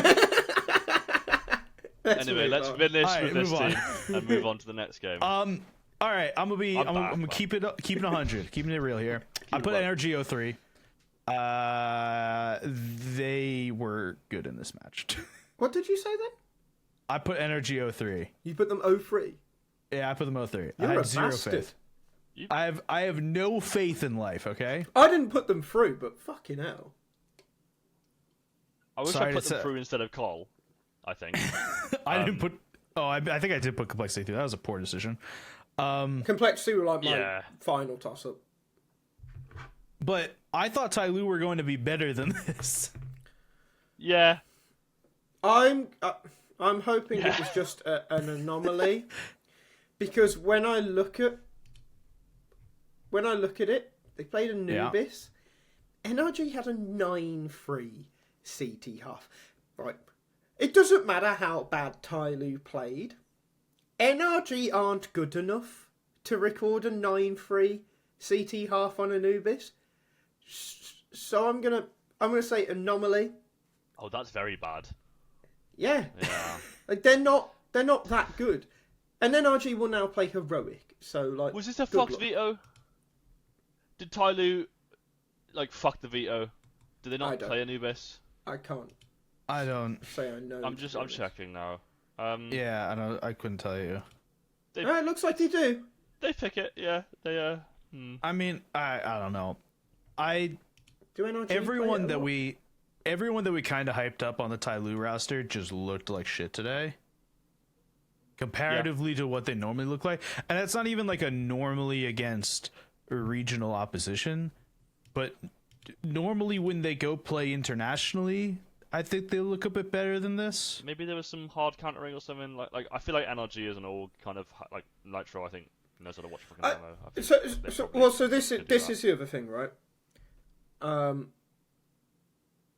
Anyway, let's finish Alright, with this move on. team and move on to the next game. All right, I'm gonna back, keep it 100, keeping it real here. I put it NRG 03. They were good in this match. What did you say then? I put Energy 03. You put them 0-3. Yeah, I put them 03. I You're had a zero bastard. faith. I have no faith in life, okay? I didn't put them through, but fucking hell. I wish Sorry I put to them say- through instead of Cole. I think. I didn't put... Oh, I think I did put Complexity through. That was a poor decision. Complexity were like my Yeah. final toss-up. But I thought Tai Lu were going to be better than this. Yeah. I'm hoping it was just an anomaly, because when I look at it, they played Anubis. NRG had a 9-3 CT half. Right. It doesn't matter how bad Tai Lu played. NRG aren't good enough to record a 9-3 CT half on Anubis. So I'm gonna say anomaly. Oh, that's very bad. Yeah. Yeah. Like they're not that good. And NRG will now play heroic. So like Was this a good fucked luck. veto? Did Tai Lu fuck the veto? Did they I not don't. play Anubis? I can't I don't... say I know. I'm to be honest. checking now. Yeah, I don't. I couldn't tell you. No, it looks like they do. They pick it. Yeah. They I mean, I don't know. Do NRG Everyone play it a that lot? we kind of hyped up on the Tai Lu roster just looked like shit today. Comparatively to what they normally look like. And that's not even like a normally against regional opposition. But normally when they go play internationally, I think they look a bit better than this. maybe there was some hard countering or something. Like I feel like NRG is an all kind of like Nitro. I think knows how to watch fucking demo. I think they probably So this could do is that. the other thing, right?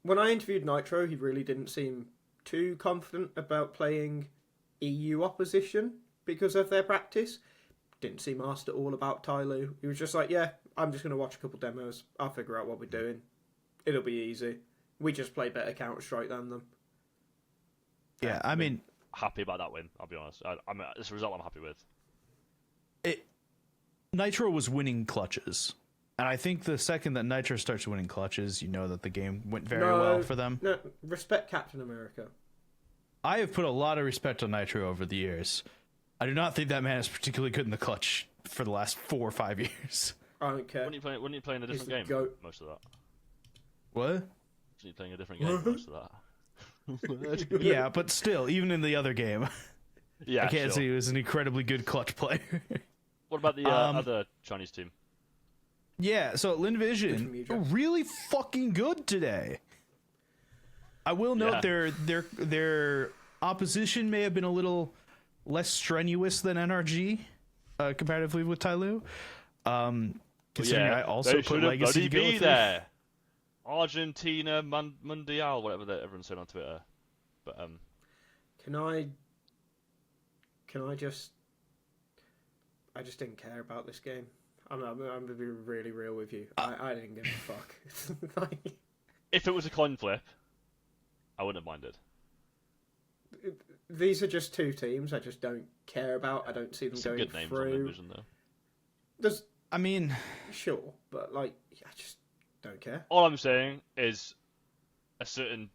When I interviewed Nitro, he really didn't seem too confident about playing EU opposition because of their practice. Didn't seem asked at all about Tai Lu. He was just like, yeah, I'm just going to watch a couple demos. I'll figure out what we're doing. It'll be easy. We just play better Counter-Strike than them. Yeah, I mean, happy about that win. I'll be honest. It's a result I'm happy with. Nitro was winning clutches. And I think the second that Nitro starts winning clutches, you know that the game went very well for them. No, respect Captain America. I have put a lot of respect on Nitro over the years. I do not think that man is particularly good in the clutch for the last 4 or 5 years. I don't care. Wouldn't you play in a He's different the game? goat. Most of that. What? Wasn't you playing a different game? Most of that. Yeah, but still, even in the other game, Yeah. I can't sure. say he was an incredibly good clutch player. What about the other Chinese team? Yeah, so Good from you, Linvision, Jeff. really fucking good today. I will note Yeah. their opposition may have been a little less strenuous than NRG, comparatively with Tai Lu. Considering I also they put should have Legacy bloody to go be with there. Argentina Mundial, whatever everyone's saying on Twitter. But Can I just... I just didn't care about this game. I'm going to be really real with you. I didn't give a fuck. Like, if it was a coin flip, I wouldn't have minded. these are just two teams I just don't care about. I don't see them Some going good names on through. Vision though. There's I mean, sure, but like I just don't care. All I'm saying is a certain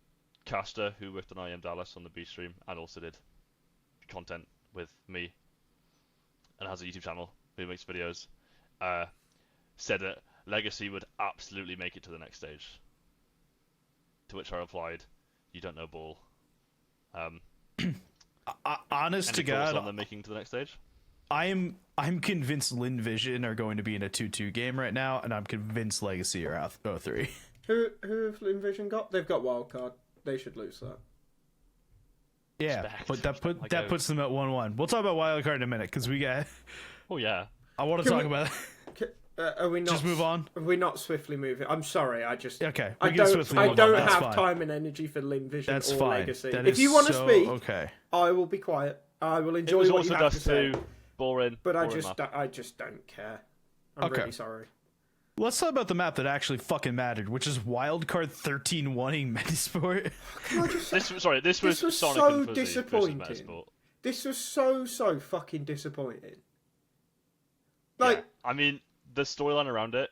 caster who worked on IM Dallas on the B stream and also did content with me and has a YouTube channel who makes videos, said that Legacy would absolutely make it to the next stage. To which I replied, "You don't know ball." honest to Any thoughts God, on them making to the next stage? I'm convinced Linvision are going to be in a 2-2 game right now, and I'm convinced Legacy are out 0-3. Who have Invision got? They've got Wildcard. They should lose that. Yeah, Respect. but Like that puts them at 1-1. We'll talk about Wildcard in a minute because we got. Oh yeah. I want to Can talk we- about. Are we not? Just move on. Are we not swiftly moving? I'm sorry. I just. Okay, I we can don't. swiftly I move on, don't that's have fine. time and energy for Linvision That's or fine. Legacy. That If is you want to so speak, okay. I will be quiet. I will It enjoy was what also you have to Dust say. 2, boring. But I boring just, map. I just don't care. I'm Okay. really sorry. Let's talk about the map that actually fucking mattered, which is Wildcard 13-1ing Metizport. This was was Sonic so and Fuzzy disappointing. versus Metizport. This was so fucking disappointing. Like, Yeah. I mean, the storyline around it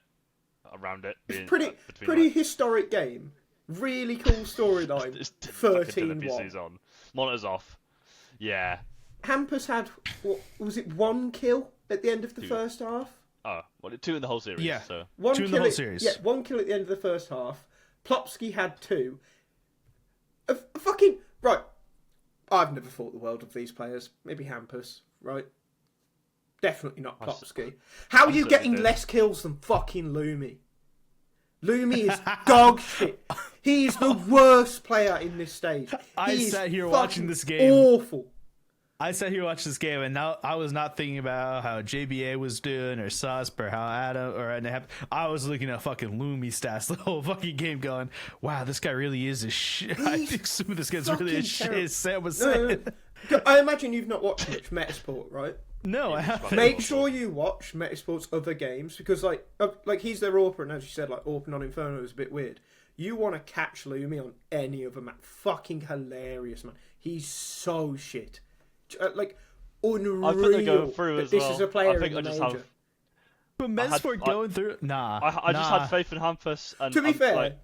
being it's pretty between pretty like, historic game. Really cool storyline. It's fucking 13-1. NPCs on. Monitors off. Yeah. Hampus had, what was it, 1 kill at the end of the 2. first half? Oh, well, 2 in the whole series. Yeah. So 1 2 in kill the whole series. Yeah, 1 kill at the end of the first half. Plopsky had 2. Fucking right. I've never thought the world of these players. Maybe Hampus, right? Definitely not Plopsky. How are you getting less kills than fucking Lumi? Lumi is dog shit. He is the worst player in this stage. I He is sat here fucking watching this game. Awful. I sat here watching this game, and now I was not thinking about how JBA was doing or Susp or how Adam or I was looking at fucking Lumi stats the whole fucking game, going, "Wow, this guy really is a shit." I think some of this guy's really a shit. As Sam was saying. No. I imagine you've not watched much Metizport, right? No, I haven't. Make sure you watch Metisport's other games because, like he's their AWPer, and as you said, like AWPing on Inferno is a bit weird. You want to catch Lumi on any other map? Fucking hilarious, man. He's so shit. Like unreal. I think they're going through that as this well. is a player I think in the I just major. have. But Metizport going through, nah. I just had faith in Hampus. And To be fair, like,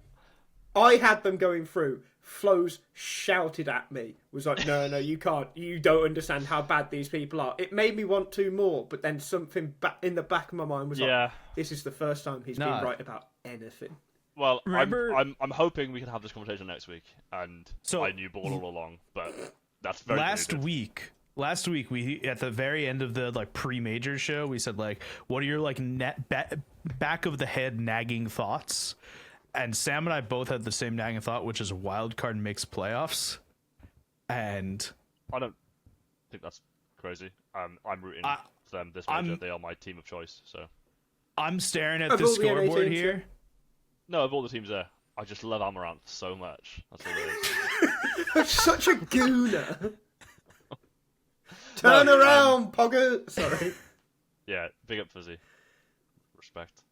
I had them going through. Flows shouted at me, was like, no, you can't. You don't understand how bad these people are. It made me want to more, but then something in the back of my mind was like, this is the first time he's been right about anything. Well, Remember- I'm hoping we can have this conversation next week, and So- I knew ball all along, but that's very Last muted. week we at the very end of the like pre-major show, we said like, what are your like back of the head nagging thoughts? And Sam and I both had the same nagging thought, which is wildcard makes playoffs. And I don't think that's crazy. I'm rooting for them this major. They are my team of choice. So I'm staring at Of the all the NA scoreboard teams, here. no, of all the teams there, I just love Amaranth so much. That's all it is. Such a gooner. Turn around, Pogger. Sorry. Yeah, big up Fuzzy. Respect.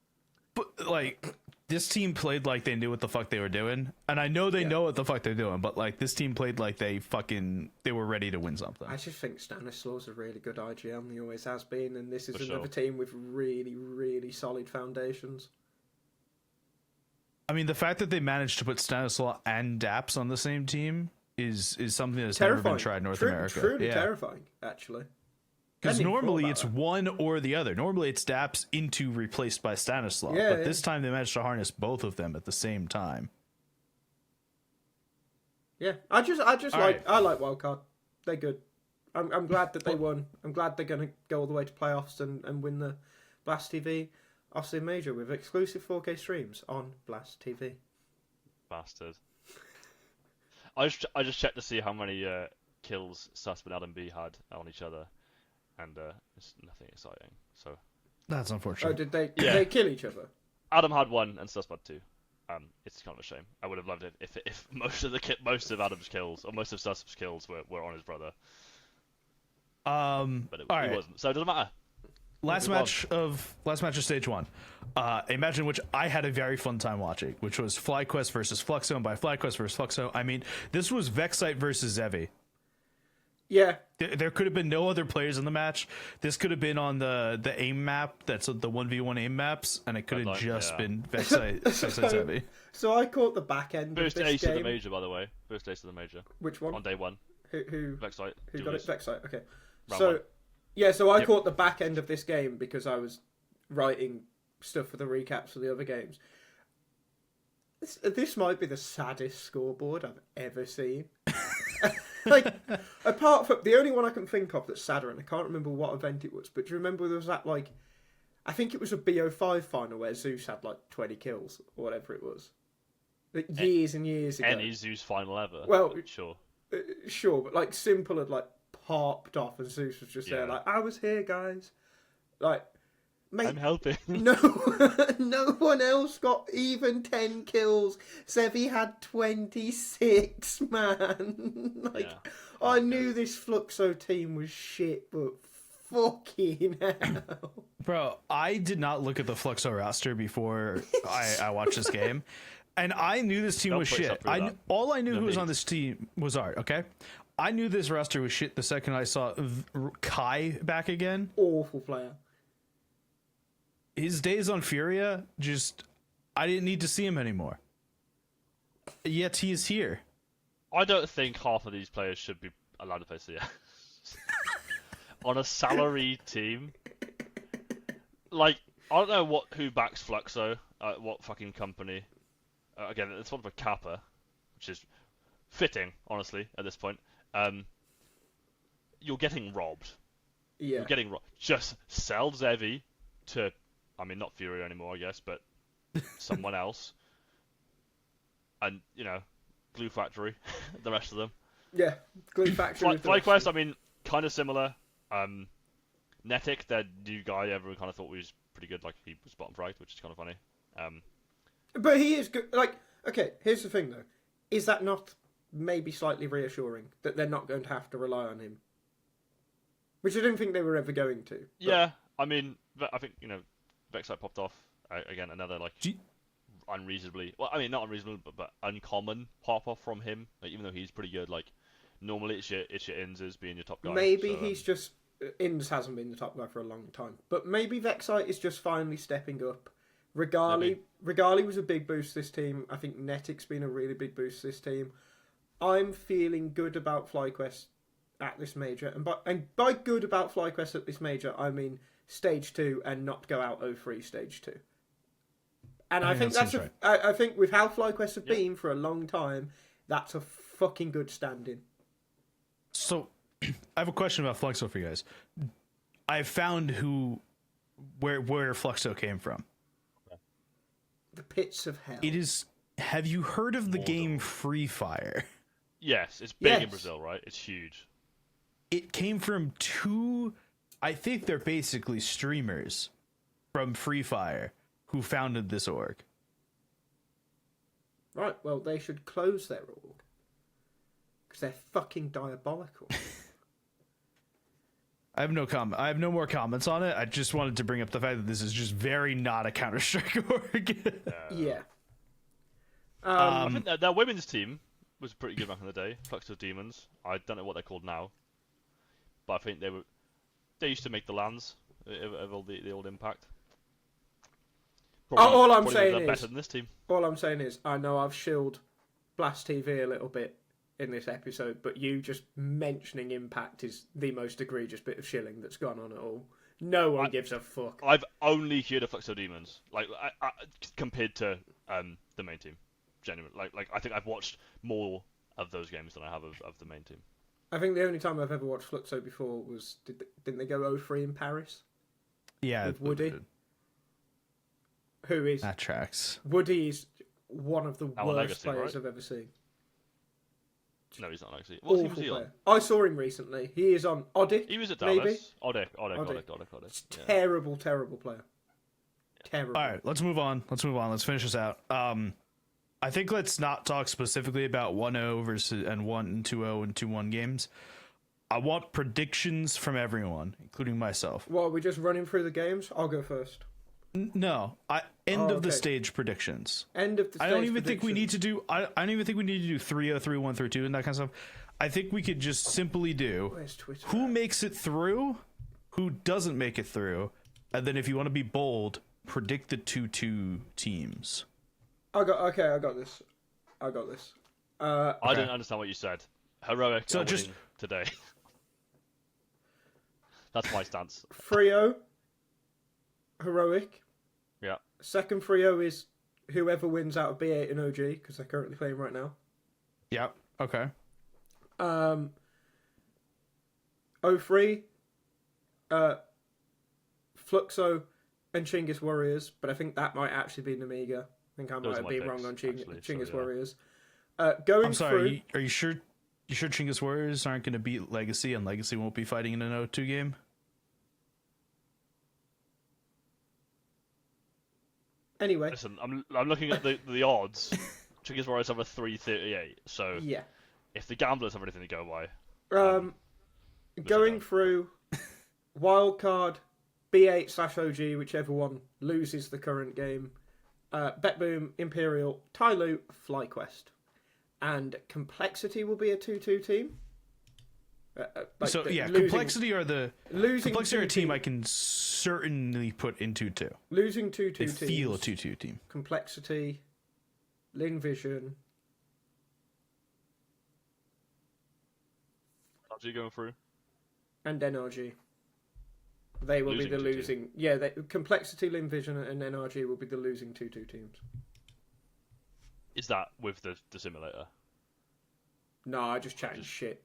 But like, this team played like they knew what the fuck they were doing, and I know they know what the fuck they're doing. But like, this team played like they were ready to win something. I just think Stanislaw's a really good IGM. He always has been, and this is For another sure. team with really, really solid foundations. I mean, the fact that they managed to put Stanislaw and Daps on the same team is something that's never Terrifying. been tried in North True- America. Truly Yeah. terrifying, actually. Because Hadn't even normally thought it's about one or the other. Normally it's Daps into replaced by Stanislaw. Yeah, but yeah. this time they managed to harness both of them at the same time. Yeah, I like right. I like Wildcard. They're good. I'm glad that they won. I'm glad they're going to go all the way to playoffs and win the Blast TV Austin Major with exclusive 4K streams on Blast TV. Bastard. I just checked to see how many kills Susp and Adam B had on each other, and it's nothing exciting. So That's Oh, unfortunate. did they Yeah. they kill each other? Adam had 1 and Susp had 2. It's kind of a shame. I would have loved it if most of Adam's kills or most of Susp's kills were on his brother, but all it right. wasn't. So it doesn't matter. Last move on. match of stage 1. A match in which I had a very fun time watching, which was FlyQuest versus Fluxo, and by FlyQuest versus Fluxo, I mean this was Vexite versus Zevi. Yeah, There could have been no other players in the match. This could have been on the aim map, that's the 1v1 aim maps, and it could have Like, just yeah. been Vexite Zevi. so I caught the back end First of this ace game. of the major, by the way. First ace of the major Which one? on day 1. Who Vexite. who got it? Julius. Vexite. Okay. Round So 1. yeah, so I Yep. caught the back end of this game because I was writing stuff for the recaps for the other games. This might be the saddest scoreboard I've ever seen. Like, apart from the only one I can think of that's sadder, and I can't remember what event it was, but do you remember there was that, like, I think it was a BO5 final where Zeus had like 20 kills or whatever it was, like years and years ago. Any Zeus final ever. Well, but sure. Sure, but like Simple had like popped off, and Zeus was just there Yeah. like, I was here, guys. Like, mate, I'm helping. no, no one else got even 10 kills. Zevi had 26, man. Like, Yeah. I knew this Fluxo team was shit, but fucking hell. Bro, I did not look at the Fluxo roster before I watched this game, and I knew this team Don't was put yourself shit. through that. All I knew No who was need. on this team was Art, okay? I knew this roster was shit the second I saw Kai back again. Awful player. His days on Furia, just, I didn't need to see him anymore. yet he is here. I don't think half of these players should be allowed to play CS. On a salary team. Like, I don't know who backs Fluxo, what fucking company. Again, it's sort of a kappa, which is fitting, honestly, at this point. You're getting robbed. Yeah. You're getting robbed. Just sell Zevi to, I mean, not Fury anymore, I guess, but someone else. And, Glue Factory, the rest of them. Yeah, Glue Factory. FlyQuest, I mean, kind of similar. Netic, their new guy, everyone kind of thought was pretty good, like he was bottom fragged, which is kind of funny. But he is good. Like, okay, here's the thing though: is that not maybe slightly reassuring that they're not going to have to rely on him? Which I didn't think they were ever going to. But... Yeah, I mean, I think Vexite popped off again. Another like unreasonably, well, I mean, not unreasonable, but uncommon pop off from him. Like, even though he's pretty good, like normally it's your Inns as being your top guy. Maybe so, he's just. Inns hasn't been the top guy for a long time, but maybe Vexite is just finally stepping up. Regali was a big boost this team. I think Netic's been a really big boost this team. I'm feeling good about FlyQuest at this major, and by good about FlyQuest at this major, I mean stage 2 and not go out 0-3 stage 2. And I think that's right. I think with how FlyQuest have been for a long time, that's a fucking good stand-in. So. I have a question about Fluxo for you guys. I found where Fluxo came from. The pits of hell. It is. Have you heard of the game Free Fire? Yes, it's big in Brazil, right? It's huge. It came from two. I think they're basically streamers from Free Fire who founded this org. Right. Well, they should close their org because they're fucking diabolical. I have no comment. I have no more comments on it. I just wanted to bring up the fact that this is just very not a Counter-Strike org. Yeah. I think their women's team was pretty good back in the day. Fluxo Demons. I don't know what they're called now, but I think they used to make the lands of all the old Impact. All I'm saying is better than this team. All I'm saying is I know I've shilled Blast TV a little bit in this episode, but you just mentioning Impact is the most egregious bit of shilling that's gone on at all. No one gives a fuck. I've only heard of Fluxo Demons, like compared to the main team. Genuinely, like I think I've watched more of those games than I have of the main team. I think the only time I've ever watched Fluxo before was didn't they go 0-3 in Paris? Yeah, with Woody. Who is that tracks? Woody is one of the worst Legacy, players right? I've ever seen. No, he's not Legacy. What team was he on? I saw him recently. He is on Odic. He was at Dallas. Maybe? Odic. Terrible player. Terrible. All right, let's move on. Let's finish this out. I think let's not talk specifically about 1-0 versus and 1 and 2-0 and 2-1 games. I want predictions from everyone, including myself. Well, are we just running through the games? I'll go first. No, end of the stage predictions. End of the stage. I don't even think we need to do. I don't even think we need to do 3-0, 3-1, 3-2, and that kind of stuff. I think we could just simply do who makes it through, who doesn't make it through, and then if you want to be bold, predict the 2-2 teams. I got this. I didn't understand what you said. Heroic so just today. That's my stance. 3-0. Heroic. Yeah. Second 3-0 is whoever wins out of B8 and OG because they're currently playing right now. Yeah. Okay. 0-3. Fluxo and Chinggis Warriors, but I think that might actually be Namiga. I think I might have been wrong on Chinggis Warriors. Going I'm sorry. through... Are you sure? You sure Chinggis Warriors aren't going to beat Legacy and Legacy won't be fighting in an 0-2 game? Anyway, listen, I'm looking at the odds. Chinggis Warriors have a 338, so yeah. If the gamblers have anything to go by, going through Wildcard, B8/OG, whichever one loses the current game, Betboom, Imperial, Tyloo, FlyQuest, and Complexity will be a 2-2 team. Complexity are a team I can certainly put in 2-2. Losing 2-2 They teams. feel a 2-2 team. Complexity, Ling Vision, NRG going through. And NRG. They will be the 2-2. losing. Yeah, Complexity, Vision, and NRG will be the losing 2-2 teams. Is that with the simulator? No, I just chatting shit.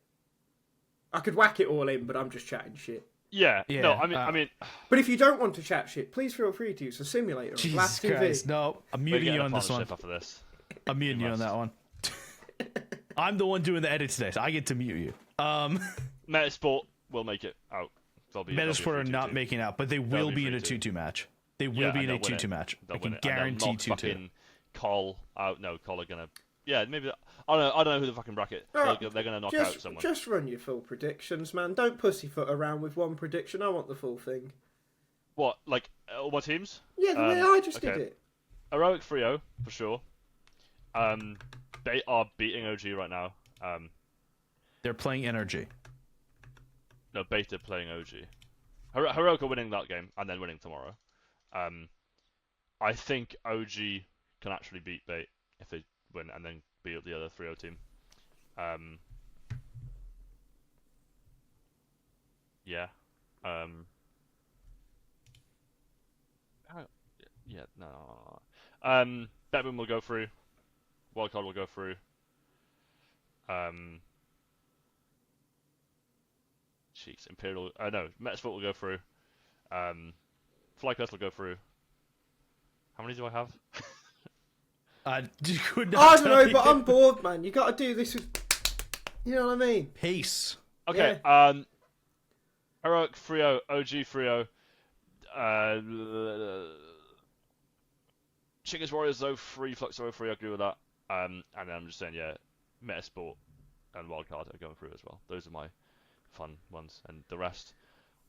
I could whack it all in, but I'm just chatting shit. Yeah. Yeah, No, I mean. But if you don't want to chat shit, please feel free to use the simulator on Jesus Blast TV. Christ, no, I'm We're muting getting you a on this one. partnership after this. I'm muting you on that one. I'm the one doing the edit today, so I get to mute you. Metazport will make it out. Metazport are not making out, but they will be in a 3-2. 2-2 match. They will be in a 2-2 match. I can guarantee 2-2. Call out. No, Call are gonna. Yeah, maybe. I don't know who the fucking bracket. They're gonna knock out someone. Just run your full predictions, man. Don't pussyfoot around with one prediction. I want the full thing. What? Like all my teams? Yeah, the way I just did okay. it. Heroic 3-0 for sure. They are beating OG right now. They're playing energy. No, Beta playing OG. Heroic are winning that game and then winning tomorrow. I think OG can actually beat Bait if they win and then beat the other 3-0 team. Yeah. Yeah, no. Batman will go through. Wildcard will go through. Jeez, Imperial. No, Metazport will go through. FlyQuest will go through. How many do I have? I don't know, but I'm bored, man. You got to do this with. You know what I mean? Pace. Okay. Yeah. Heroic 3-0, OG 3-0. Chickens Warriors 0-3, Flux 0-3. I agree with that. And then I'm just saying, yeah, Metasport and Wildcard are going through as well. Those are my fun ones, and the rest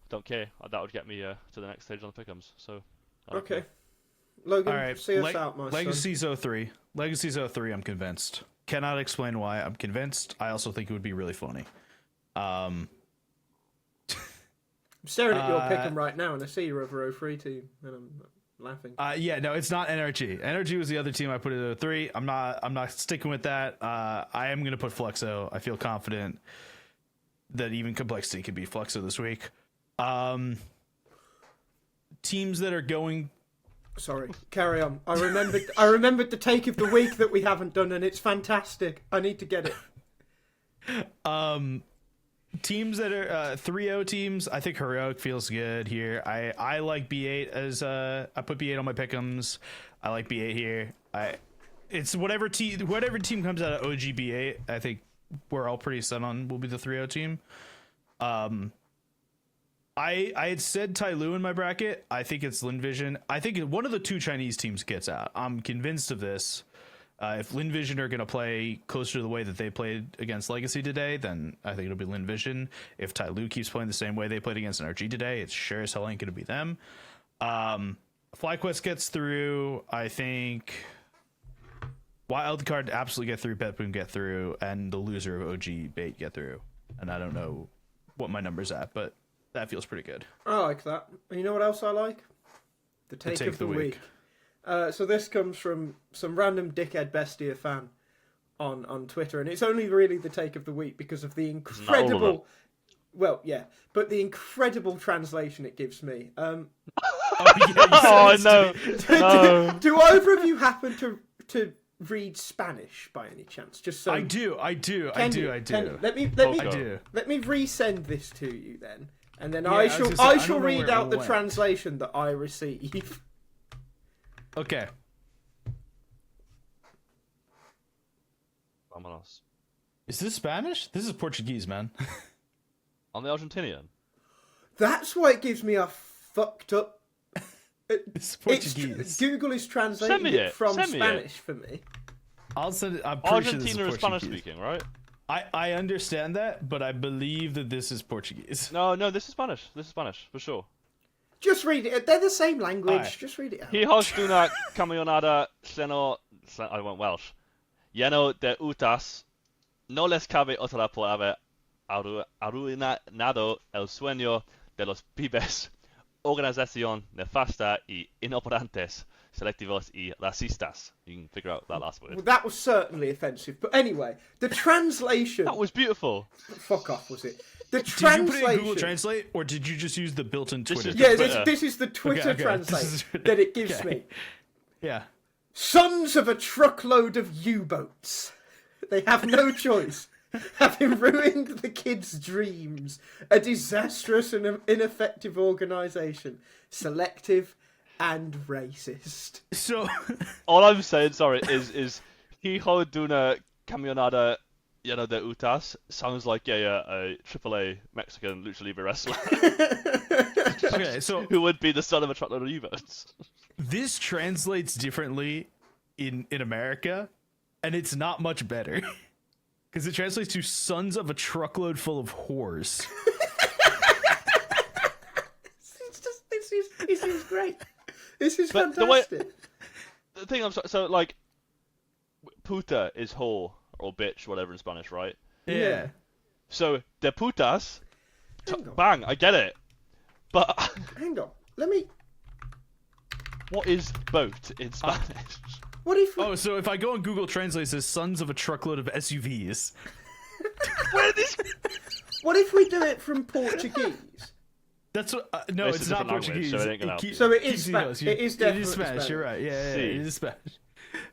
don't care. That would get me to the next stage on the pick'ems. So. Okay. Logan, All right. see us out, my son. Legacy's 03. Legacy's 03, I'm convinced. Cannot explain why. I'm convinced. I also think it would be really funny. I'm staring at your pick'em right now, and I see your other 03 team, and I'm laughing. Yeah, no, it's not NRG. NRG was the other team I put at 03. I'm not sticking with that. I am gonna put Fluxo. I feel confident that even Complexity could beat Fluxo this week. Teams that are going. Sorry, carry on. I remembered the take of the week that we haven't done, and it's fantastic. I need to get it. Teams that are 3-0 teams, I think Heroic feels good here. I like B8 as I put B8 on my pick'ems. I like B8 here. It's whatever team comes out of OG B8, I think we're all pretty set on will be the 3-0 team. I had said Tai Lu in my bracket. I think it's Linvision. I think one of the two Chinese teams gets out. I'm convinced of this. If Linvision are going to play closer to the way that they played against Legacy today, then I think it'll be Linvision. If Tai Lu keeps playing the same way they played against NRG today, it's sure as hell ain't going to be them. FlyQuest gets through. I think Wildcard absolutely get through. Betboom get through. And the loser of OG Bait get through. And I don't know what my number's at, but that feels pretty good. I like that. And you know what else I like? The take of the week. So this comes from some random dickhead Bestia fan on Twitter, and it's only really the take of the week because of the incredible. Well, yeah, but the incredible translation it gives me. No! Do either of you happen to read Spanish by any chance? Just so I do. Kenny, Let me resend this to you then, and then I shall read out the translation that I receive. Okay. Vámonos. Is this Spanish? This is Portuguese, man. On the Argentinian. That's why it gives me a fucked up. It's Portuguese. Google is translating it from Spanish for me. I'll send it. I'm pretty Argentina sure is Spanish speaking, right? I understand that, but I believe that this is Portuguese. No, this is Spanish. This is Spanish for sure. Just read it. They're the same language. Right. Just read it out. Hijos de una camionada I went Welsh. Lleno de utas. No les cabe otra por haber arruinado el sueño de los pibes. Organización nefasta y inoperantes. selectivos y racistas. You can figure out that last word. Well, that was certainly offensive. But anyway, the translation. That was beautiful. Fuck off, was it? The Did you translation. put it in Google Translate, or did you just use the built-in This Twitter? is- Yeah, Twitter. this is the Twitter Okay. translate that it gives Okay. me. Yeah. Sons of a truckload of U-boats. They have no choice. Having ruined the kids' dreams. A disastrous and ineffective organisation. Selective and racist. So, All I'm saying, sorry, is Hijo de una camionada llena de utas sounds like a AAA Mexican lucha libre wrestler okay, so who would be the son of a truckload of U-boats. this translates differently in America, and it's not much better. Because it translates to sons of a truckload full of whores. This is great. This is But the way- fantastic. The thing so like, puta is whore or bitch, whatever in Spanish, right? Yeah. So de putas, Hang on. bang, I get it. But Hang on. Let me. what is boat in Spanish? What if we... Oh, so if I go on Google Translate, it says sons of a truckload of SUVs. What if we do it from Portuguese? That's what. No, It's a it's not different language, Portuguese. so it ain't gonna help you. So it is keeps Spanish. you- It is It definitely is Spanish. You're right. Yeah, See. it is Spanish.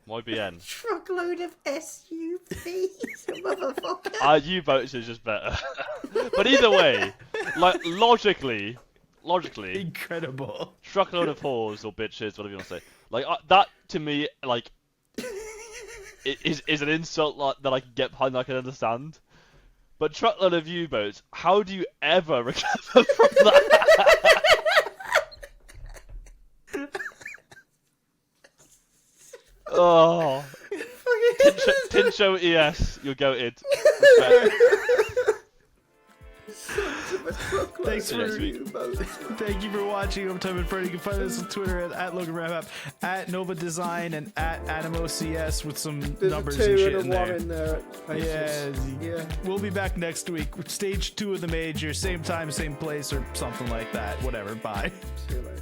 Muy bien. Truckload of SUVs, motherfucker. U-boats is just better. But either way, like logically, Incredible. truckload of whores or bitches, whatever you want to say, like that to me, like, is an insult that I can get behind, that I can understand. But truckload of U-boats, how do you ever recover from that? Oh, Tincho ES, you're goated. Respect. Thanks See you next for. week. Thank you for watching Overtime Inferno. You can find us on Twitter at Logan Ramap, at Nova Design, and at AnimoCS with some There's numbers a 2 and shit and in a 1 there. in there at places. Yeah. We'll be back next week. Stage 2 of the major, same time, same place, or something like that. Whatever. Bye. See you later.